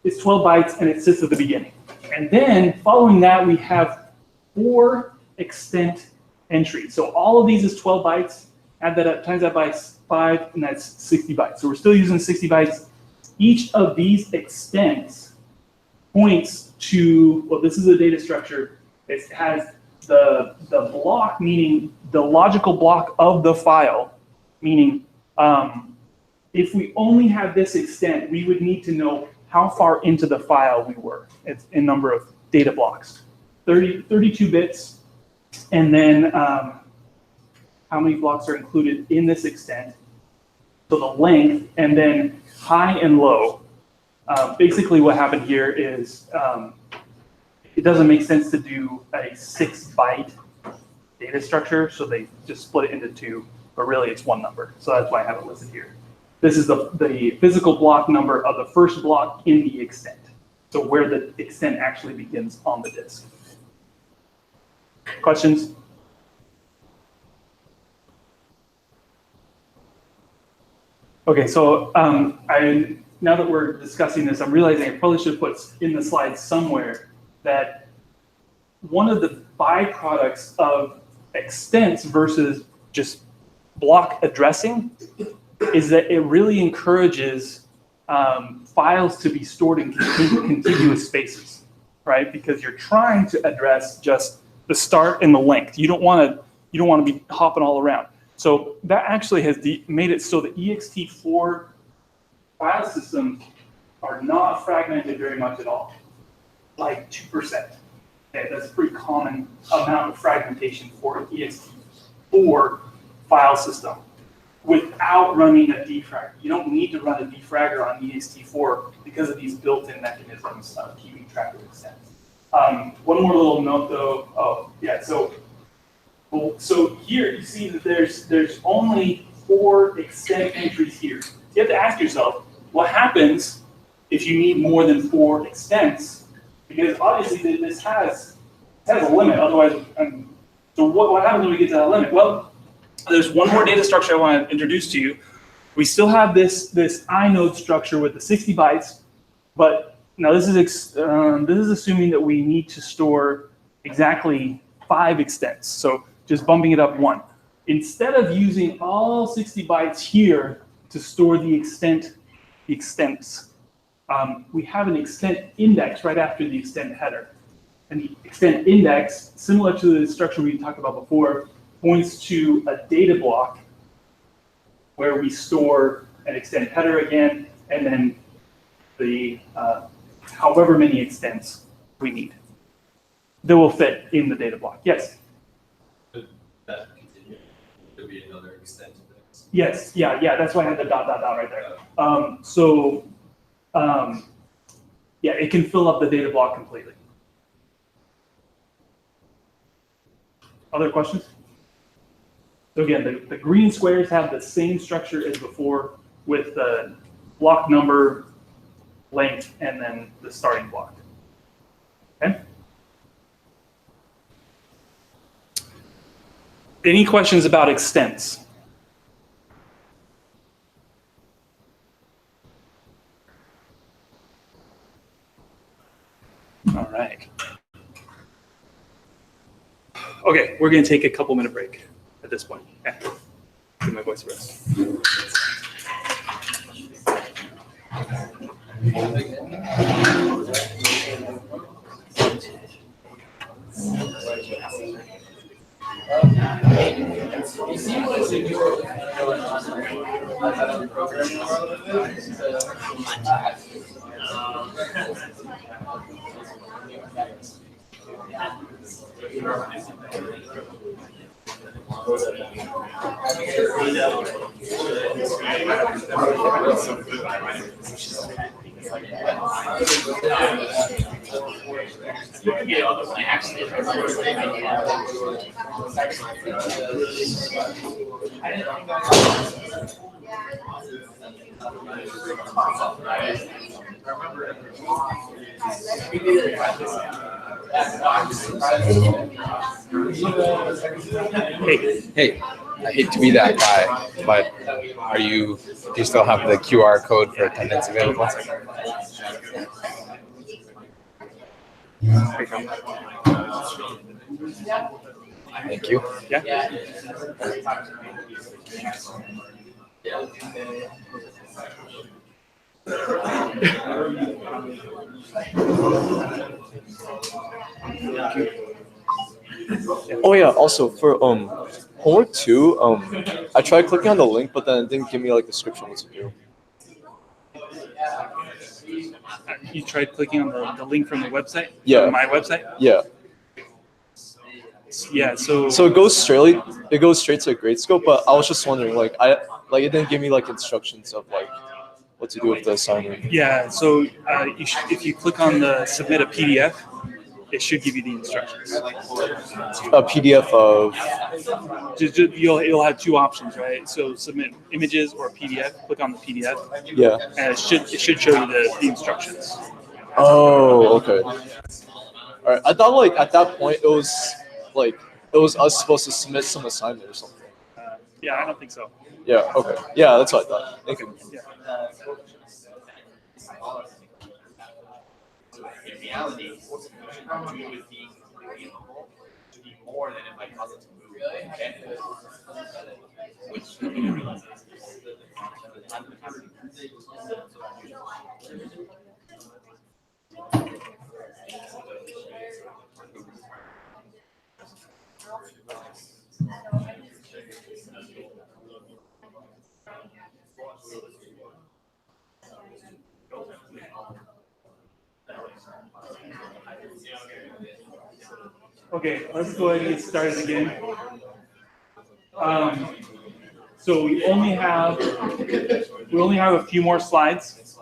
it's 12 bytes and it sits at the beginning. And then following that, we have 4 extent entries. So all of these is 12 bytes. Add that up, times that by 5, and that's 60 bytes. So we're still using 60 bytes. Each of these extents points to, well, this is a data structure. It has the block, meaning the logical block of the file, meaning if we only have this extent, we would need to know how far into the file we were. It's a number of data blocks, 32 bits, and then how many blocks are included in this extent, so the length, and then high and low. Basically what happened here is it doesn't make sense to do a 6-byte data structure, so they just split it into 2, but really it's 1 number. So that's why I have it listed here. This is the physical block number of the first block in the extent. So where the extent actually begins on the disk. Questions? Okay, so now that we're discussing this, I'm realizing I probably should put in the slides somewhere that one of the byproducts of extents versus just block addressing is that it really encourages files to be stored in contiguous spaces, right? Because you're trying to address just the start and the length. You don't want to be hopping all around. So that actually has made it so the ext4 file systems are not fragmented very much at all, like 2%. Okay, that's a pretty common amount of fragmentation for an ext4 file system. without running a defragger. You don't need to run a defragger on ext4 because of these built-in mechanisms of keeping track of extents. One more little note though. Oh, yeah. So here you see that there's only 4 extent entries here. So you have to ask yourself, what happens if you need more than 4 extents? Because obviously this has a limit. Otherwise, so what happens when we get to that limit? Well, there's one more data structure I want to introduce to you. We still have this inode structure with the 60 bytes, but now this is assuming that we need to store exactly 5 extents. So just bumping it up 1. Instead of using all 60 bytes here to store the extents, we have an extent index right after the extent header. And the extent index, similar to the structure we talked about before, points to a data block where we store an extent header again, and then the however many extents we need that will fit in the data block. Yes? That continue to be another extent index. Yes, yeah, that's why I had the dot right there. Yeah, it can fill up the data block completely. Other questions? So again, the green squares have the same structure as before with the block number, length, and then the starting block. Okay? Any questions about extents? All right. Okay, we're going to take a couple-minute break at this point. Okay. Give my voice a rest. Hey, I hate to be that guy, but do you still have the QR code for attendance available? Thank you. Yeah. Oh yeah, also for homework 2, I tried clicking on the link, but then it didn't give me like description what to do. You tried clicking on the link from the website? Yeah. From my website? Yeah. Yeah, so it goes straight to grade scope, but I was just wondering, like it didn't give me like instructions of like what to do with the assignment. yeah, so if you click on the submit a PDF, it should give you the instructions. A PDF of You'll have 2 options, right? So submit images or PDF. Click on the PDF, yeah. and it should show you the instructions. Oh, okay. All right. I thought like at that point it was us supposed to submit some assignment or something. Yeah, I don't think so. Yeah. Okay. Yeah, that's what I thought. Thank you. Yeah. In reality, what you would be available to be more than if I cause it to move. Okay? Which you realize is the time. Okay, let's go ahead and get started again. So we only have a few more slides,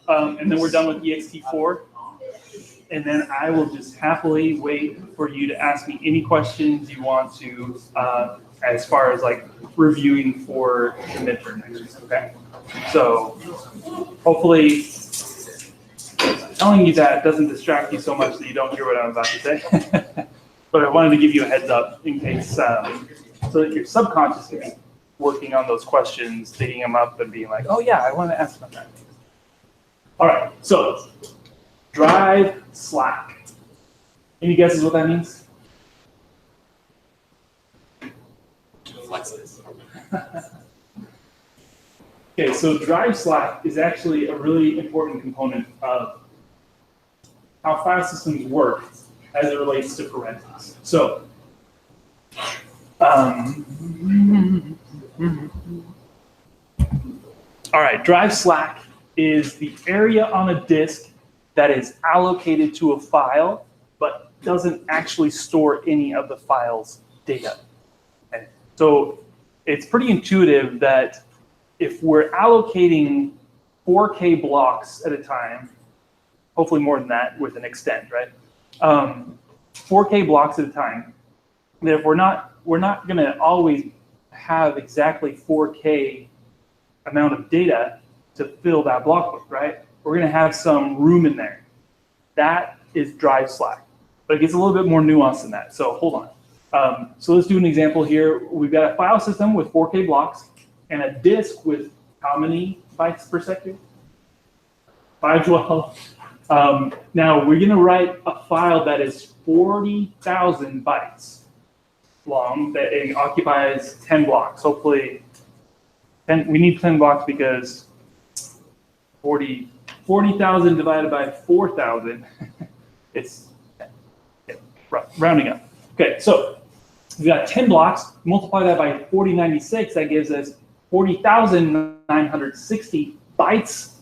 and then we're done with ext4. And then I will just happily wait for you to ask me any questions you want to, as far as like reviewing for the midterm next week. Okay. So hopefully, telling you that doesn't distract you so much that you don't hear what I'm about to say. But I wanted to give you a heads up in case, so that your subconscious can be working on those questions, digging them up, and being like, "Oh yeah, I want to ask about that." All right. So drive slack. Any guesses what that means? Flexes. Okay, so drive slack is actually a really important component of how file systems work as it relates to forensics. So, all right, drive slack is the area on a disk that is allocated to a file, but doesn't actually store any of the file's data. Okay. So it's pretty intuitive that if we're allocating 4K blocks at a time, hopefully more than that with an extent, right? 4K blocks at a time, that if we're not going to always have exactly 4K amount of data to fill that block book, right? We're going to have some room in there. That is drive slack, but it gets a little bit more nuanced than that. So hold on. So let's do an example here. We've got a file system with 4K blocks and a disk with how many bytes per second? 512. Now we're going to write a file that is 40,000 bytes long that it occupies 10 blocks. Hopefully, we need 10 blocks because 40,000 divided by 4,000, it's rounding up. Okay, so we got 10 blocks, multiply that by 4096, that gives us 40,960 bytes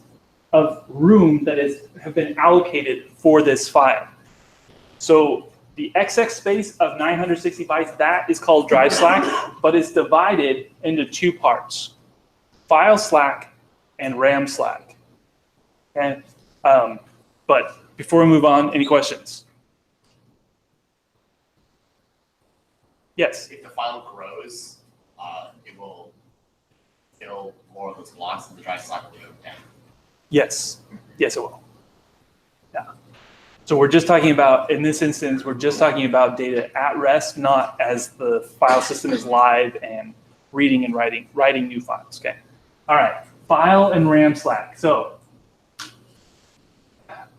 of room that have been allocated for this file. So the XX space of 960 bytes, that is called drive slack, but it's divided into two parts, file slack and RAM slack. Okay, but before we move on, any questions? Yes. If the file grows, it will fill more of those blocks and the drive slack will go down. Yes. Yes, it will. Yeah. So we're just talking about, in this instance, we're just talking about data at rest, not as the file system is live and reading and writing new files. Okay. All right. File and RAM slack. So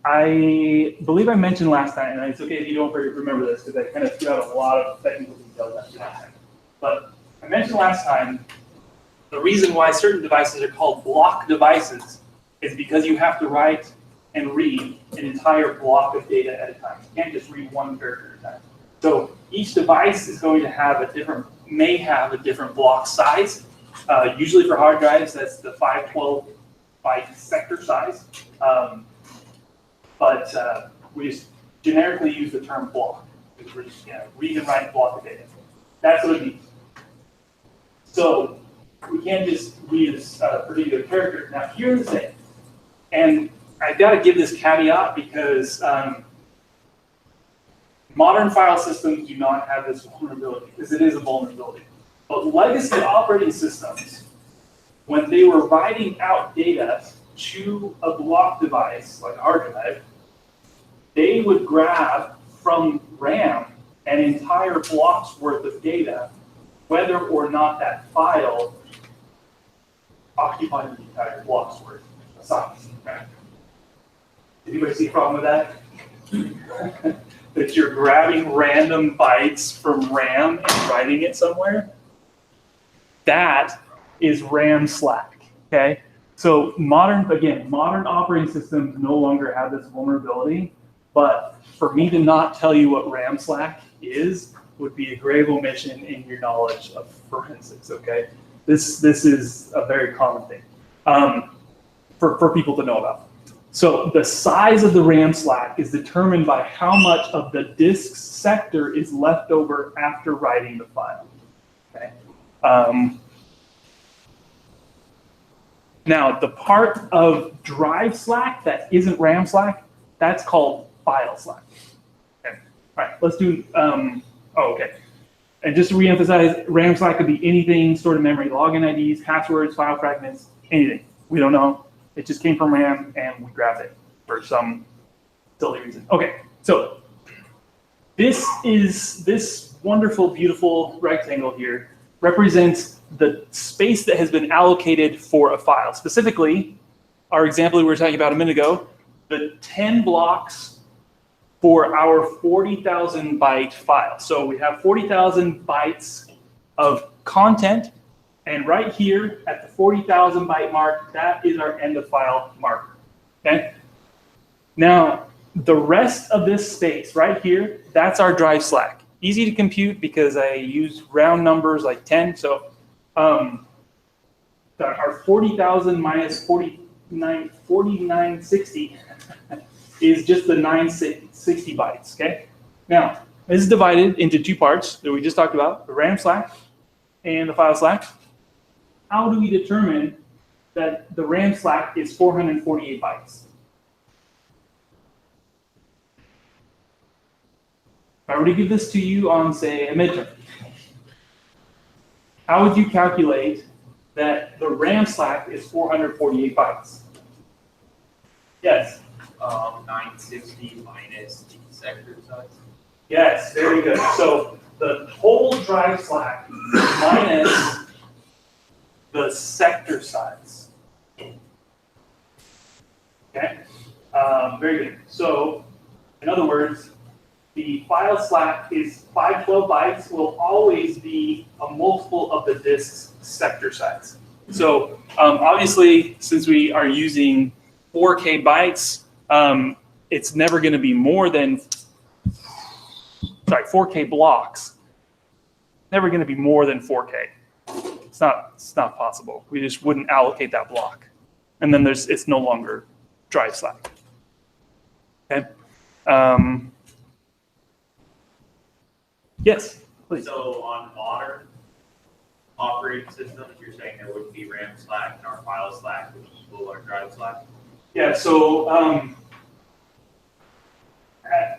I believe I mentioned last time, and it's okay if you don't remember this because I kind of threw out a lot of technical details last time. But I mentioned last time the reason why certain devices are called block devices is because you have to write and read an entire block of data at a time. You can't just read one character at a time. So each device is going to have may have a different block size. Usually for hard drives, that's the 512 byte sector size. But we just generically use the term block, because we're just read and write block of data. That's what it means. So we can't just read a particular character. Now here's the thing, and I've got to give this caveat because modern file systems do not have this vulnerability, because it is a vulnerability. But legacy operating systems, when they were writing out data to a block device like a hard drive, they would grab from RAM an entire block's worth of data, whether or not that file occupied the entire block's worth of size. Right? Did anybody see a problem with that? That you're grabbing random bytes from RAM and writing it somewhere? That is RAM slack, okay? So modern operating systems no longer have this vulnerability, but for me to not tell you what RAM slack is would be a grave omission in your knowledge of forensics, okay? This is a very common thing for people to know about. So the size of the RAM slack is determined by how much of the disk sector is left over after writing the file, okay? Now, the part of drive slack that isn't RAM slack, that's called file slack. Okay. All right, let's do, okay. And just to reemphasize, RAM slack could be anything stored in memory, login IDs, passwords, file fragments, anything. We don't know. It just came from RAM and we grabbed it for some silly reason. Okay, so this wonderful, beautiful rectangle here represents the space that has been allocated for a file. Specifically, our example we were talking about a minute ago, the 10 blocks for our 40,000 byte file. So we have 40,000 bytes of content, and right here at the 40,000 byte mark, that is our end of file marker, okay? Now, the rest of this space right here, that's our drive slack. Easy to compute because I use round numbers like 10. So our 40,000 minus 4960 is just the 960 bytes, okay? Now, this is divided into two parts that we just talked about, the RAM slack and the file slack. How do we determine that the RAM slack is 448 bytes? If I were to give this to you on, say, a midterm, how would you calculate that the RAM slack is 448 bytes? Yes? 960 minus the sector size. Yes, very good. So the total drive slack minus the sector size. Okay? Very good. So, in other words, the file slack is 512 bytes will always be a multiple of the disk's sector size. So obviously, since we are using 4K bytes, it's never going to be more than, 4K blocks. Never going to be more than 4K. It's not possible. We just wouldn't allocate that block, and then it's no longer drive slack. Okay. Yes, please. So on modern operating systems, you're saying there wouldn't be RAM slack and our file slack would equal our drive slack? Yeah, so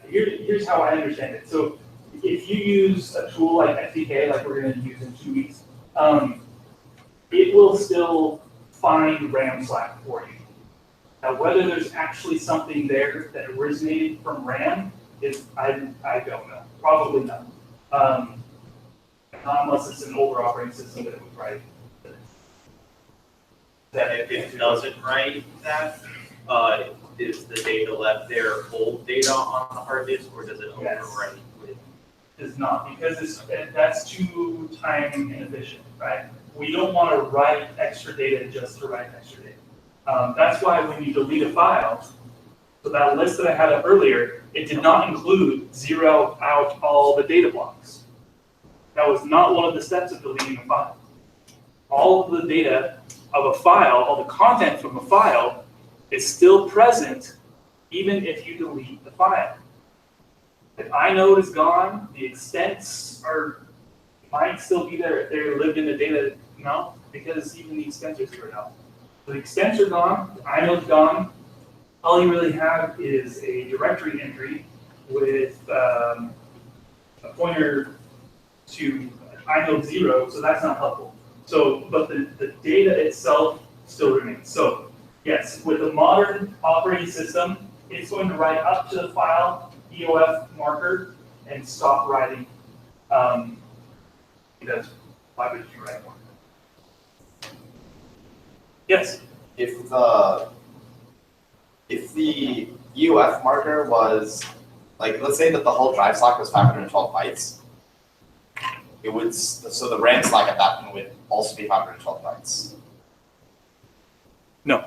here's how I understand it. So if you use a tool like SDK, like we're going to use in 2 weeks, it will still find RAM slack for you. Now, whether there's actually something there that originated from RAM is, I don't know. Probably not. Not unless it's an older operating system that it would write. That if it doesn't write that, is the data left there old data on the hard disk, or does it overwrite with? Is not, because that's too time inefficient, right? We don't want to write extra data just to write extra data. That's why when you delete a file, so that list that I had up earlier, it did not include zero out all the data blocks. That was not one of the steps of deleting a file. All of the data of a file, all the content from a file, is still present even if you delete the file. If inode is gone, the extents might still be there if they're lived in the data, no, because even the extents are zeroed out. So the extents are gone, the inode's gone. All you really have is a directory entry with a pointer to inode 0, so that's not helpful. So, but the data itself still remains. So, yes, with a modern operating system, it's going to write up to the file EOF marker and stop writing. Because why would you write more? Yes. If the EOF marker was, like, let's say that the whole drive slack was 512 bytes, it would, so the RAM slack at that point would also be 512 bytes. No.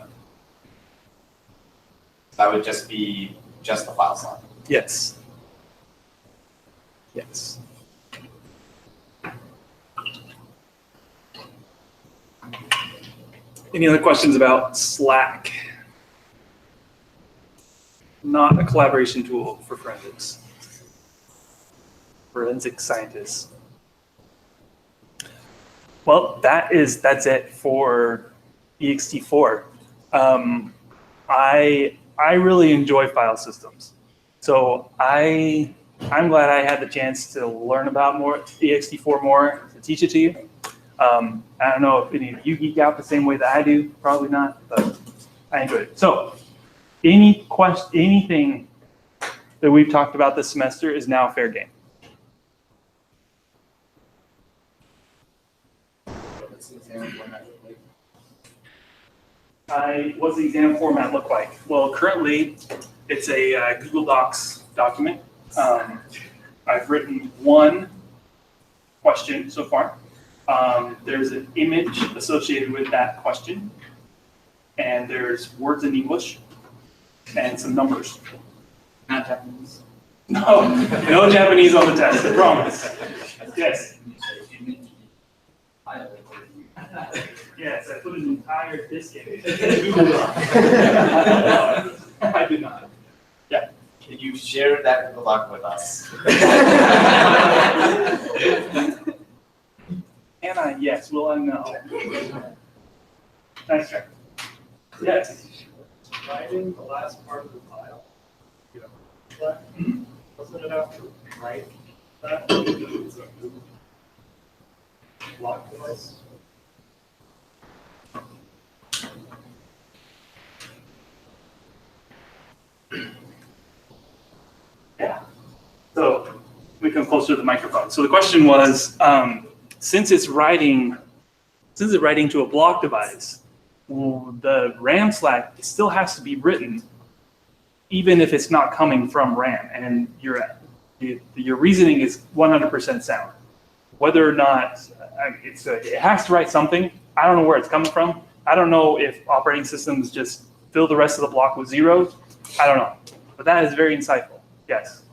That would just be the file slack. Yes. Yes. Any other questions about Slack? Not a collaboration tool for forensics. Forensic scientists. Well, that's it for ext4. I really enjoy file systems, so I'm glad I had the chance to learn about more ext4 more, to teach it to you. I don't know if any of you geek out the same way that I do, probably not, but I enjoy it. So anything that we've talked about this semester is now fair game. What's the exam format look like? What's the exam format look like? Well, currently it's a Google Docs document. I've written one question so far. There's an image associated with that question, and there's words in English and some numbers. Not Japanese. No, no Japanese on the test, I promise. Yes. Yes, I put an entire disk in it. I did not. Yeah. Can you share that Google Doc with us? Anna, yes, will I know? Nice try. Yes. Writing the last part of the file. Wasn't it have to write that? Block device. Yeah. So we come closer to the microphone. So the question was, since it's writing to a block device, well, the RAM slack still has to be written, even if it's not coming from RAM, and your reasoning is 100% sound. Whether or not it has to write something, I don't know where it's coming from. I don't know if operating systems just fill the rest of the block with zeros. I don't know, but that is very insightful. Yes.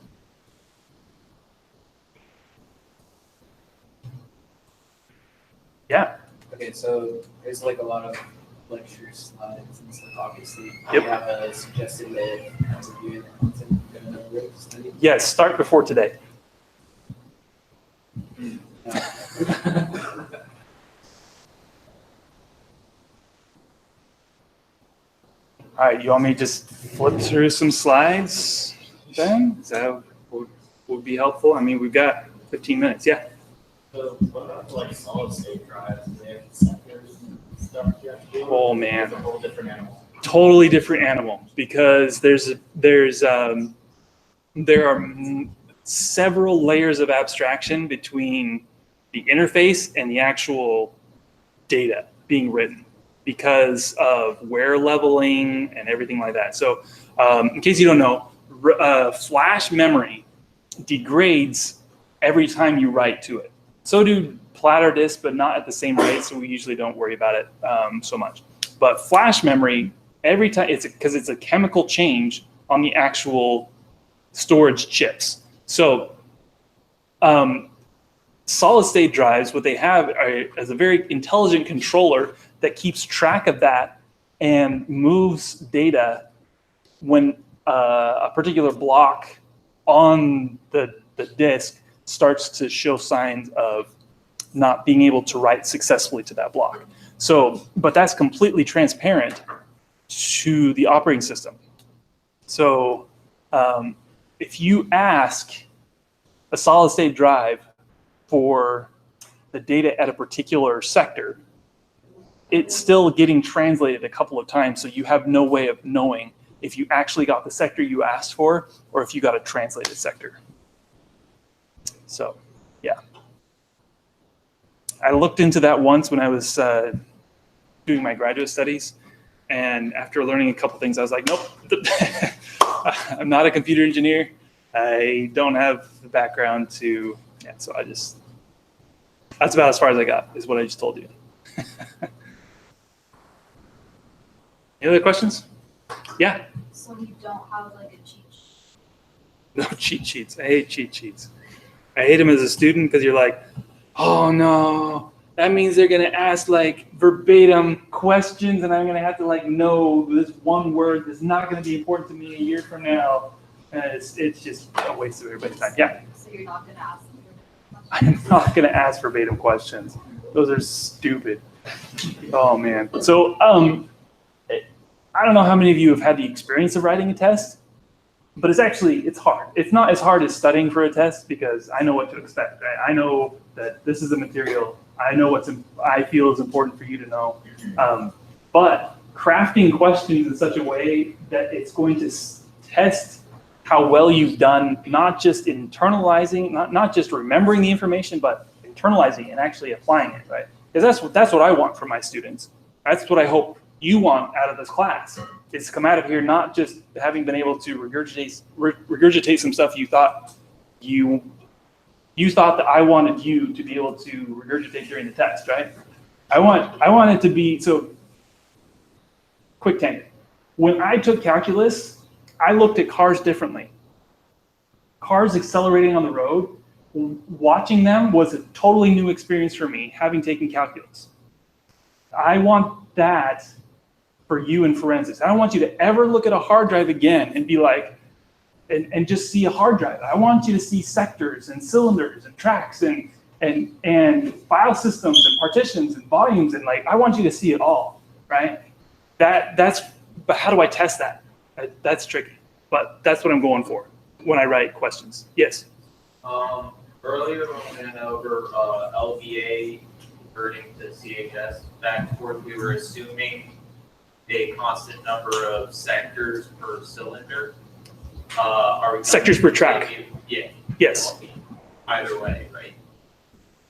Yeah. Okay, so there's like a lot of lecture slides and stuff, obviously. Yep. Do you have a suggested way of reviewing the content you're going to study? Yes, start before today. All right, you want me to just flip through some slides then? Is that would be helpful? I mean, we've got 15 minutes, yeah. So what about like solid state drives? Do they have sectors and stuff you have to do? Oh, man. It's a whole different animal. Totally different animal, because there are several layers of abstraction between the interface and the actual data being written, because of wear leveling and everything like that. So in case you don't know, flash memory degrades every time you write to it. So do platter disks, but not at the same rate, so we usually don't worry about it so much. But flash memory, every time, because it's a chemical change on the actual storage chips. So solid state drives, what they have is a very intelligent controller that keeps track of that and moves data when a particular block on the disk starts to show signs of not being able to write successfully to that block. So, but that's completely transparent to the operating system. So if you ask a solid state drive for the data at a particular sector, it's still getting translated a couple of times, so you have no way of knowing if you actually got the sector you asked for or if you got a translated sector. So, yeah. I looked into that once when I was doing my graduate studies, and after learning a couple things, I was like, nope, I'm not a computer engineer. I don't have the background to, yeah, so that's about as far as I got, is what I just told you. Any other questions? Yeah. So you don't have like a cheat sheet? No cheat sheets. I hate cheat sheets. I hate them as a student because you're like, oh no, that means they're gonna ask like verbatim questions, and I'm gonna have to like know this one word that's not gonna be important to me a year from now. And it's just a waste of everybody's time. Yeah. So you're not gonna ask them? I'm not gonna ask verbatim questions. Those are stupid. Oh man. So I don't know how many of you have had the experience of writing a test, but it's hard. It's not as hard as studying for a test because I know what to expect. Right? I know that this is the material. I know I feel is important for you to know. But crafting questions in such a way that it's going to test how well you've done, not just internalizing, not just remembering the information, but internalizing and actually applying it, right? Because that's what I want from my students. That's what I hope you want out of this class, is to come out of here not just having been able to regurgitate some stuff you thought that I wanted you to be able to regurgitate during the test, right? I want it to be, so quick tangent. When I took calculus, I looked at cars differently. Cars accelerating on the road, watching them was a totally new experience for me, having taken calculus. I want that for you in forensics. I don't want you to ever look at a hard drive again and be like, and just see a hard drive. I want you to see sectors and cylinders and tracks and file systems and partitions and volumes, and like I want you to see it all, right? But how do I test that? That's tricky, but that's what I'm going for when I write questions. Yes. Earlier when we went over LVA converting to CHS back and forth, we were assuming a constant number of sectors per cylinder. Are we Sectors per track. Yeah. Yes. Either way, right?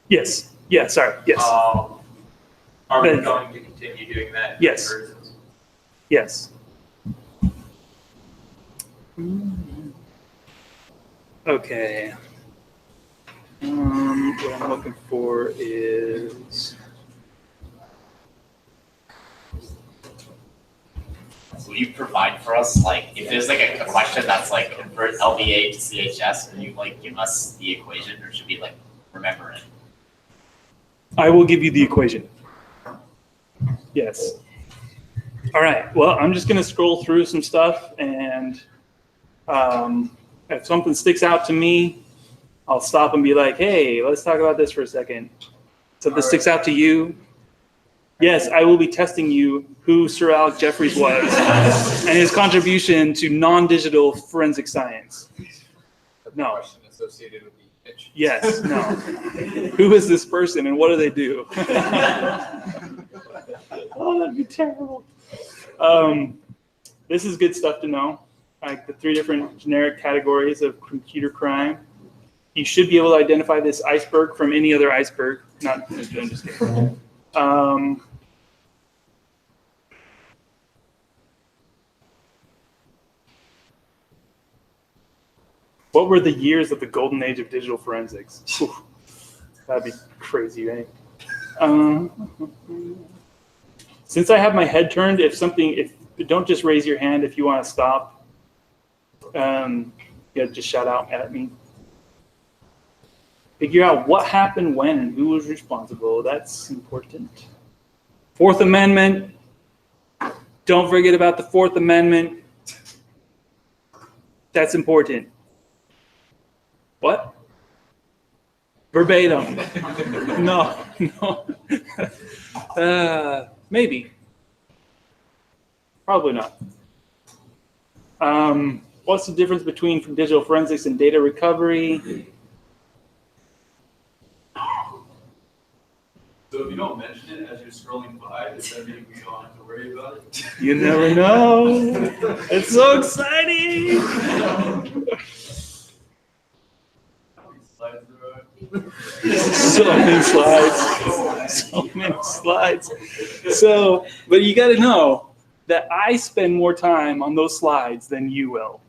Yes. Yeah. Sorry. Yes. Are we going to continue doing that? Yes. Conversions? Yes. Okay. What I'm looking for is. Will you provide for us, like, if there's like a question that's like convert LVA to CHS, will you like give us the equation, or should we like remember it? I will give you the equation. Yes. All right. Well, I'm just going to scroll through some stuff, and if something sticks out to me, I'll stop and be like, hey, let's talk about this for a second. Something sticks out to you. Yes, I will be testing you who Sir Alec Jeffreys was and his contribution to non-digital forensic science. No. Question associated with the pitch. Yes, no. Who is this person and what do they do? Oh, that'd be terrible. This is good stuff to know. Like the 3 different generic categories of computer crime. You should be able to identify this iceberg from any other iceberg. Not, I'm just kidding. What were the years of the golden age of digital forensics? Whew, that'd be crazy, right? Since I have my head turned, don't just raise your hand if you want to stop. Just shout out at me. Figure out what happened when and who was responsible. That's important. Fourth Amendment. Don't forget about the Fourth Amendment. That's important. What? Verbatim. No. Maybe. Probably not. What's the difference between digital forensics and data recovery? So if you don't mention it as you're scrolling by, does that mean we don't have to worry about it? You never know. It's so exciting. So many slides. So, but you got to know that I spend more time on those slides than you will.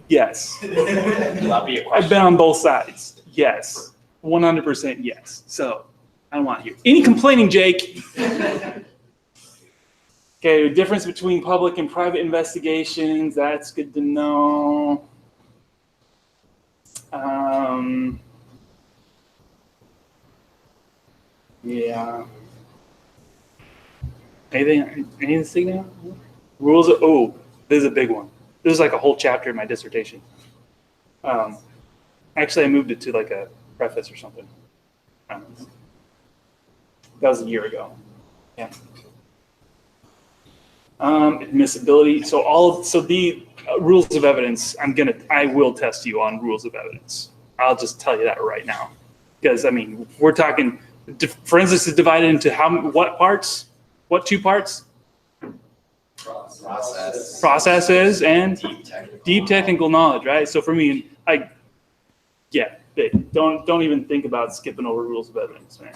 Yes. Will that be a I've question? been on both sides. Yes. 100% yes. So I don't want to hear any complaining, Jake. Okay, difference between public and private investigations. That's good to know. Yeah. Anything sticking out? Rules of, this is a big one. This is like a whole chapter in my dissertation. Actually, I moved it to like a preface or something. That was a year ago. Yeah. Admissibility. So the rules of evidence. I will test you on rules of evidence. I'll just tell you that right now, because I mean we're talking. Forensics is divided into what parts? What two parts? Processes and deep technical knowledge, right? So for me, don't even think about skipping over rules of evidence, right?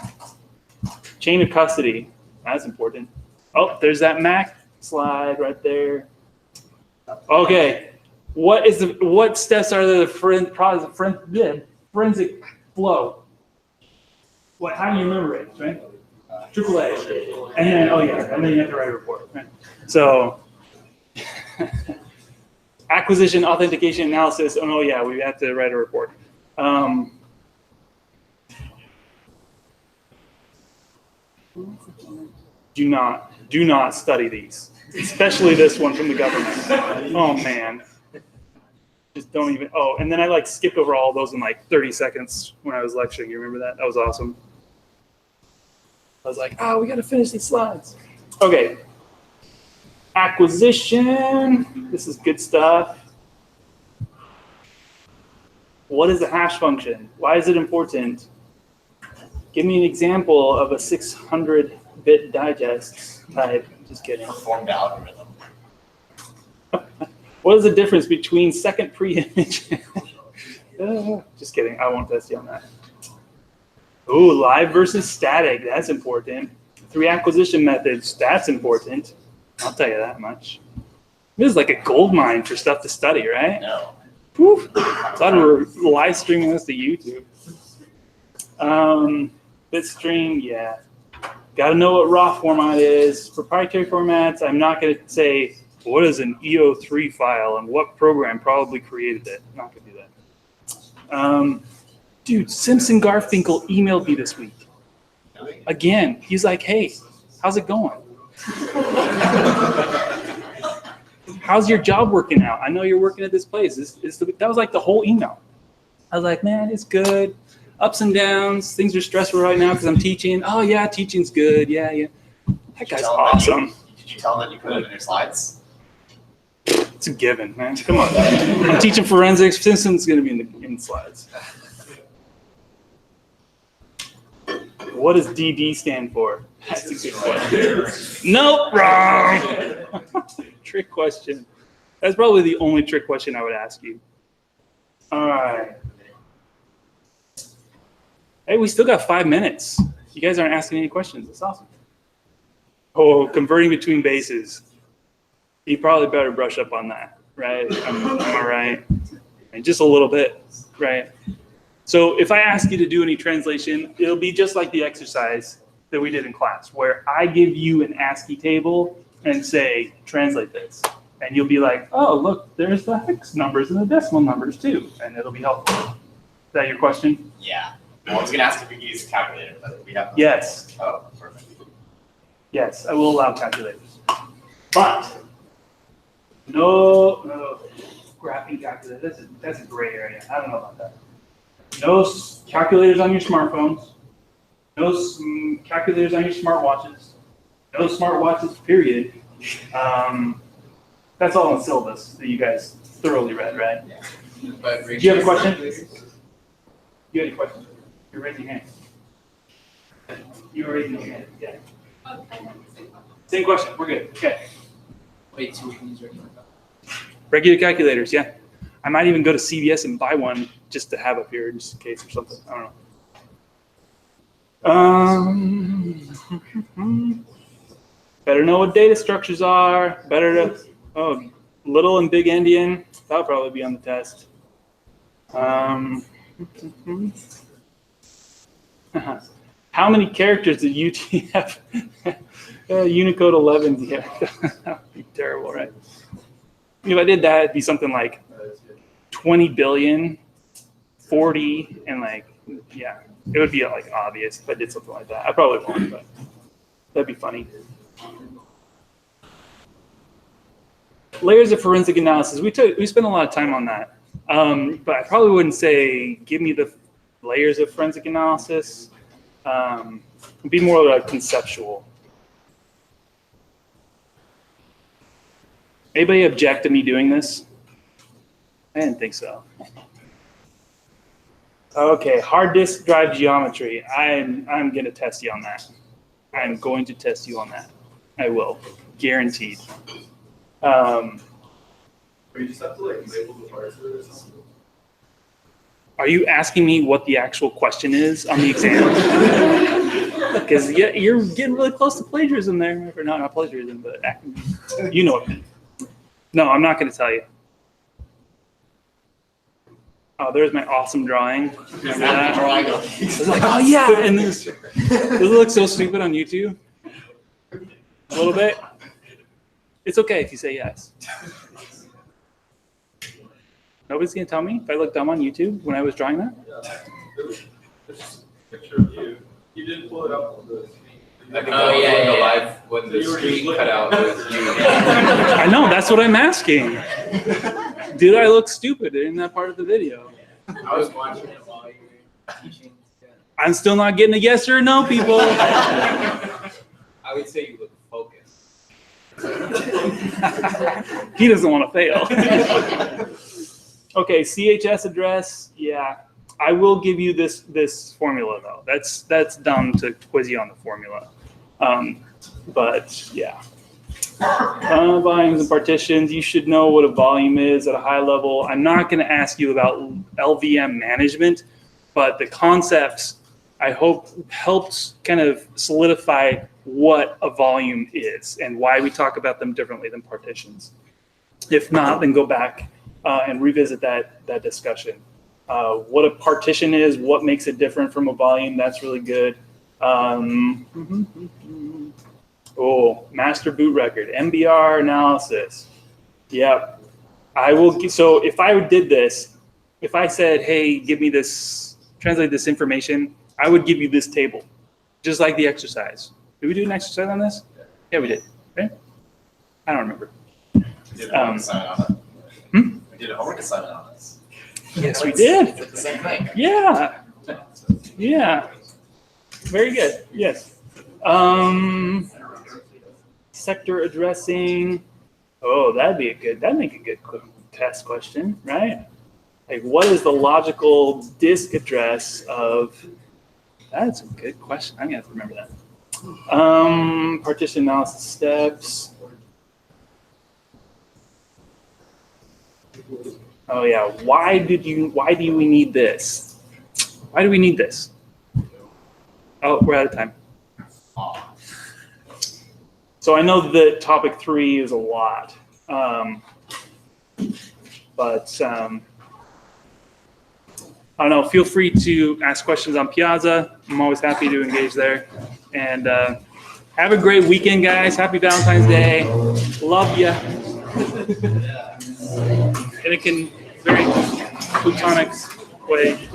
Chain of custody, that's important. Oh, there's that Mac slide right there. Okay, what steps are the forensic flow? How do you remember it, right? AAA. And then, and then you have to write a report, right? So, acquisition, authentication, analysis, we have to write a report. Do not study these, especially this one from the government. Oh man. Just don't even, and then I skipped over all those in 30 seconds when I was lecturing. You remember that? That was awesome. I was like, we got to finish these slides. Okay. Acquisition. This is good stuff. What is a hash function? Why is it important? Give me an example of a 600-bit digest type. Just kidding. Performed algorithm. What is the difference between second pre-image? Just kidding. I won't test you on that. Ooh, live versus static. That's important. 3 acquisition methods. That's important. I'll tell you that much. This is like a gold mine for stuff to study, right? No. Whew. Thought we were live streaming this to YouTube. Bitstream, yeah. Got to know what raw format is. Proprietary formats, I'm not going to say what is an EO3 file and what program probably created it. I'm not going to do that. Dude, Simpson Garfinkel emailed me this week. Again, he's like, hey, how's it going? How's your job working out? I know you're working at this place. That was like the whole email. I was like, man, it's good. Ups and downs. Things are stressful right now because I'm teaching. Oh, yeah, teaching's good. Yeah. That guy's awesome. Did you tell them that you put it in your slides? It's a given, man. Come on. I'm teaching forensics. Simpson's going to be in the slides. What does DD stand for? That's a good question. Nope, wrong. Trick question. That's probably the only trick question I would ask you. All right. Hey, we still got 5 minutes. You guys aren't asking any questions. That's awesome. Oh, converting between bases. You probably better brush up on that, right? Am I right? And just a little bit, right? So if I ask you to do any translation, it'll be just like the exercise that we did in class, where I give you an ASCII table and say, translate this. And you'll be like, oh, look, there's the hex numbers and the decimal numbers too. And it'll be helpful. Is that your question? Yeah. I was going to ask if we could use a calculator, but we have. Yes. Oh, perfect. Yes, I will allow calculators. But no graphing calculator. That's a gray area. I don't know about that. No calculators on your smartphones. No calculators on your smartwatches. No smartwatches, period. That's all in the syllabus that you guys thoroughly read, right? Yeah. But do you have a question? You have any questions? You're raising your hand. You were raising your hand. Yeah. Same question. We're good. Okay. Wait, so we can use regular calculators, yeah. I might even go to CVS and buy one just to have up here just in case or something. I don't know. Better know what data structures are. Better to, little and big endian. That'll probably be on the test. How many characters did UT have? Unicode 11, yeah. That would be terrible, right? If I did that, it'd be something like 20 billion, 40, and yeah. It would be obvious if I did something like that. I probably won't, but that'd be funny. Layers of forensic analysis. We spent a lot of time on that. But I probably wouldn't say, give me the layers of forensic analysis. Be more like conceptual. Anybody object to me doing this? I didn't think so. Okay, hard disk drive geometry. I'm gonna test you on that. I'm going to test you on that. I will, guaranteed. Or you just have to like label the parts of it or something. Are you asking me what the actual question is on the exam? Because you're getting really close to plagiarism there. Or not plagiarism, but you know what I mean. No, I'm not going to tell you. Oh, there's my awesome drawing. Remember that? I was like, oh yeah, and this looks so stupid on YouTube. A little bit. It's okay if you say yes. Nobody's gonna tell me if I look dumb on YouTube when I was drawing that. It's just a picture of you. You didn't pull it up on the screen. The live when the screen cut out with you. I know, that's what I'm asking. Did I look stupid in that part of the video? I was watching it while you were teaching. I'm still not getting a yes or a no, people. I would say you look focused. He doesn't want to fail. Okay, CHS address, yeah. I will give you this formula though. That's dumb to quiz you on the formula. But yeah. Volumes and partitions, you should know what a volume is at a high level. I'm not going to ask you about LVM management, but the concepts I hope helped kind of solidify what a volume is and why we talk about them differently than partitions. If not, then go back and revisit that discussion. What a partition is, what makes it different from a volume, that's really good. Oh, master boot record, MBR analysis. Yep. I will. So if I did this, if I said, hey, give me this, translate this information, I would give you this table, just like the exercise. Did we do an exercise on this? Yeah, we did. Right? I don't remember. We did a homework assignment on it. We did a homework assignment on this. Yes, we did. It's the same thing. Yeah. Yeah. Very good. Yes. Sector addressing. Oh, that'd make a good test question, right? Like, what is the logical disk address of? That's a good question. I'm gonna have to remember that. Partition analysis steps. Oh yeah. Why do we need this? Why do we need this? Oh, we're out of time. So I know that topic 3 is a lot, but I don't know. Feel free to ask questions on Piazza. I'm always happy to engage there. And have a great weekend, guys. Happy Valentine's Day. Love ya. In a very plutonic way.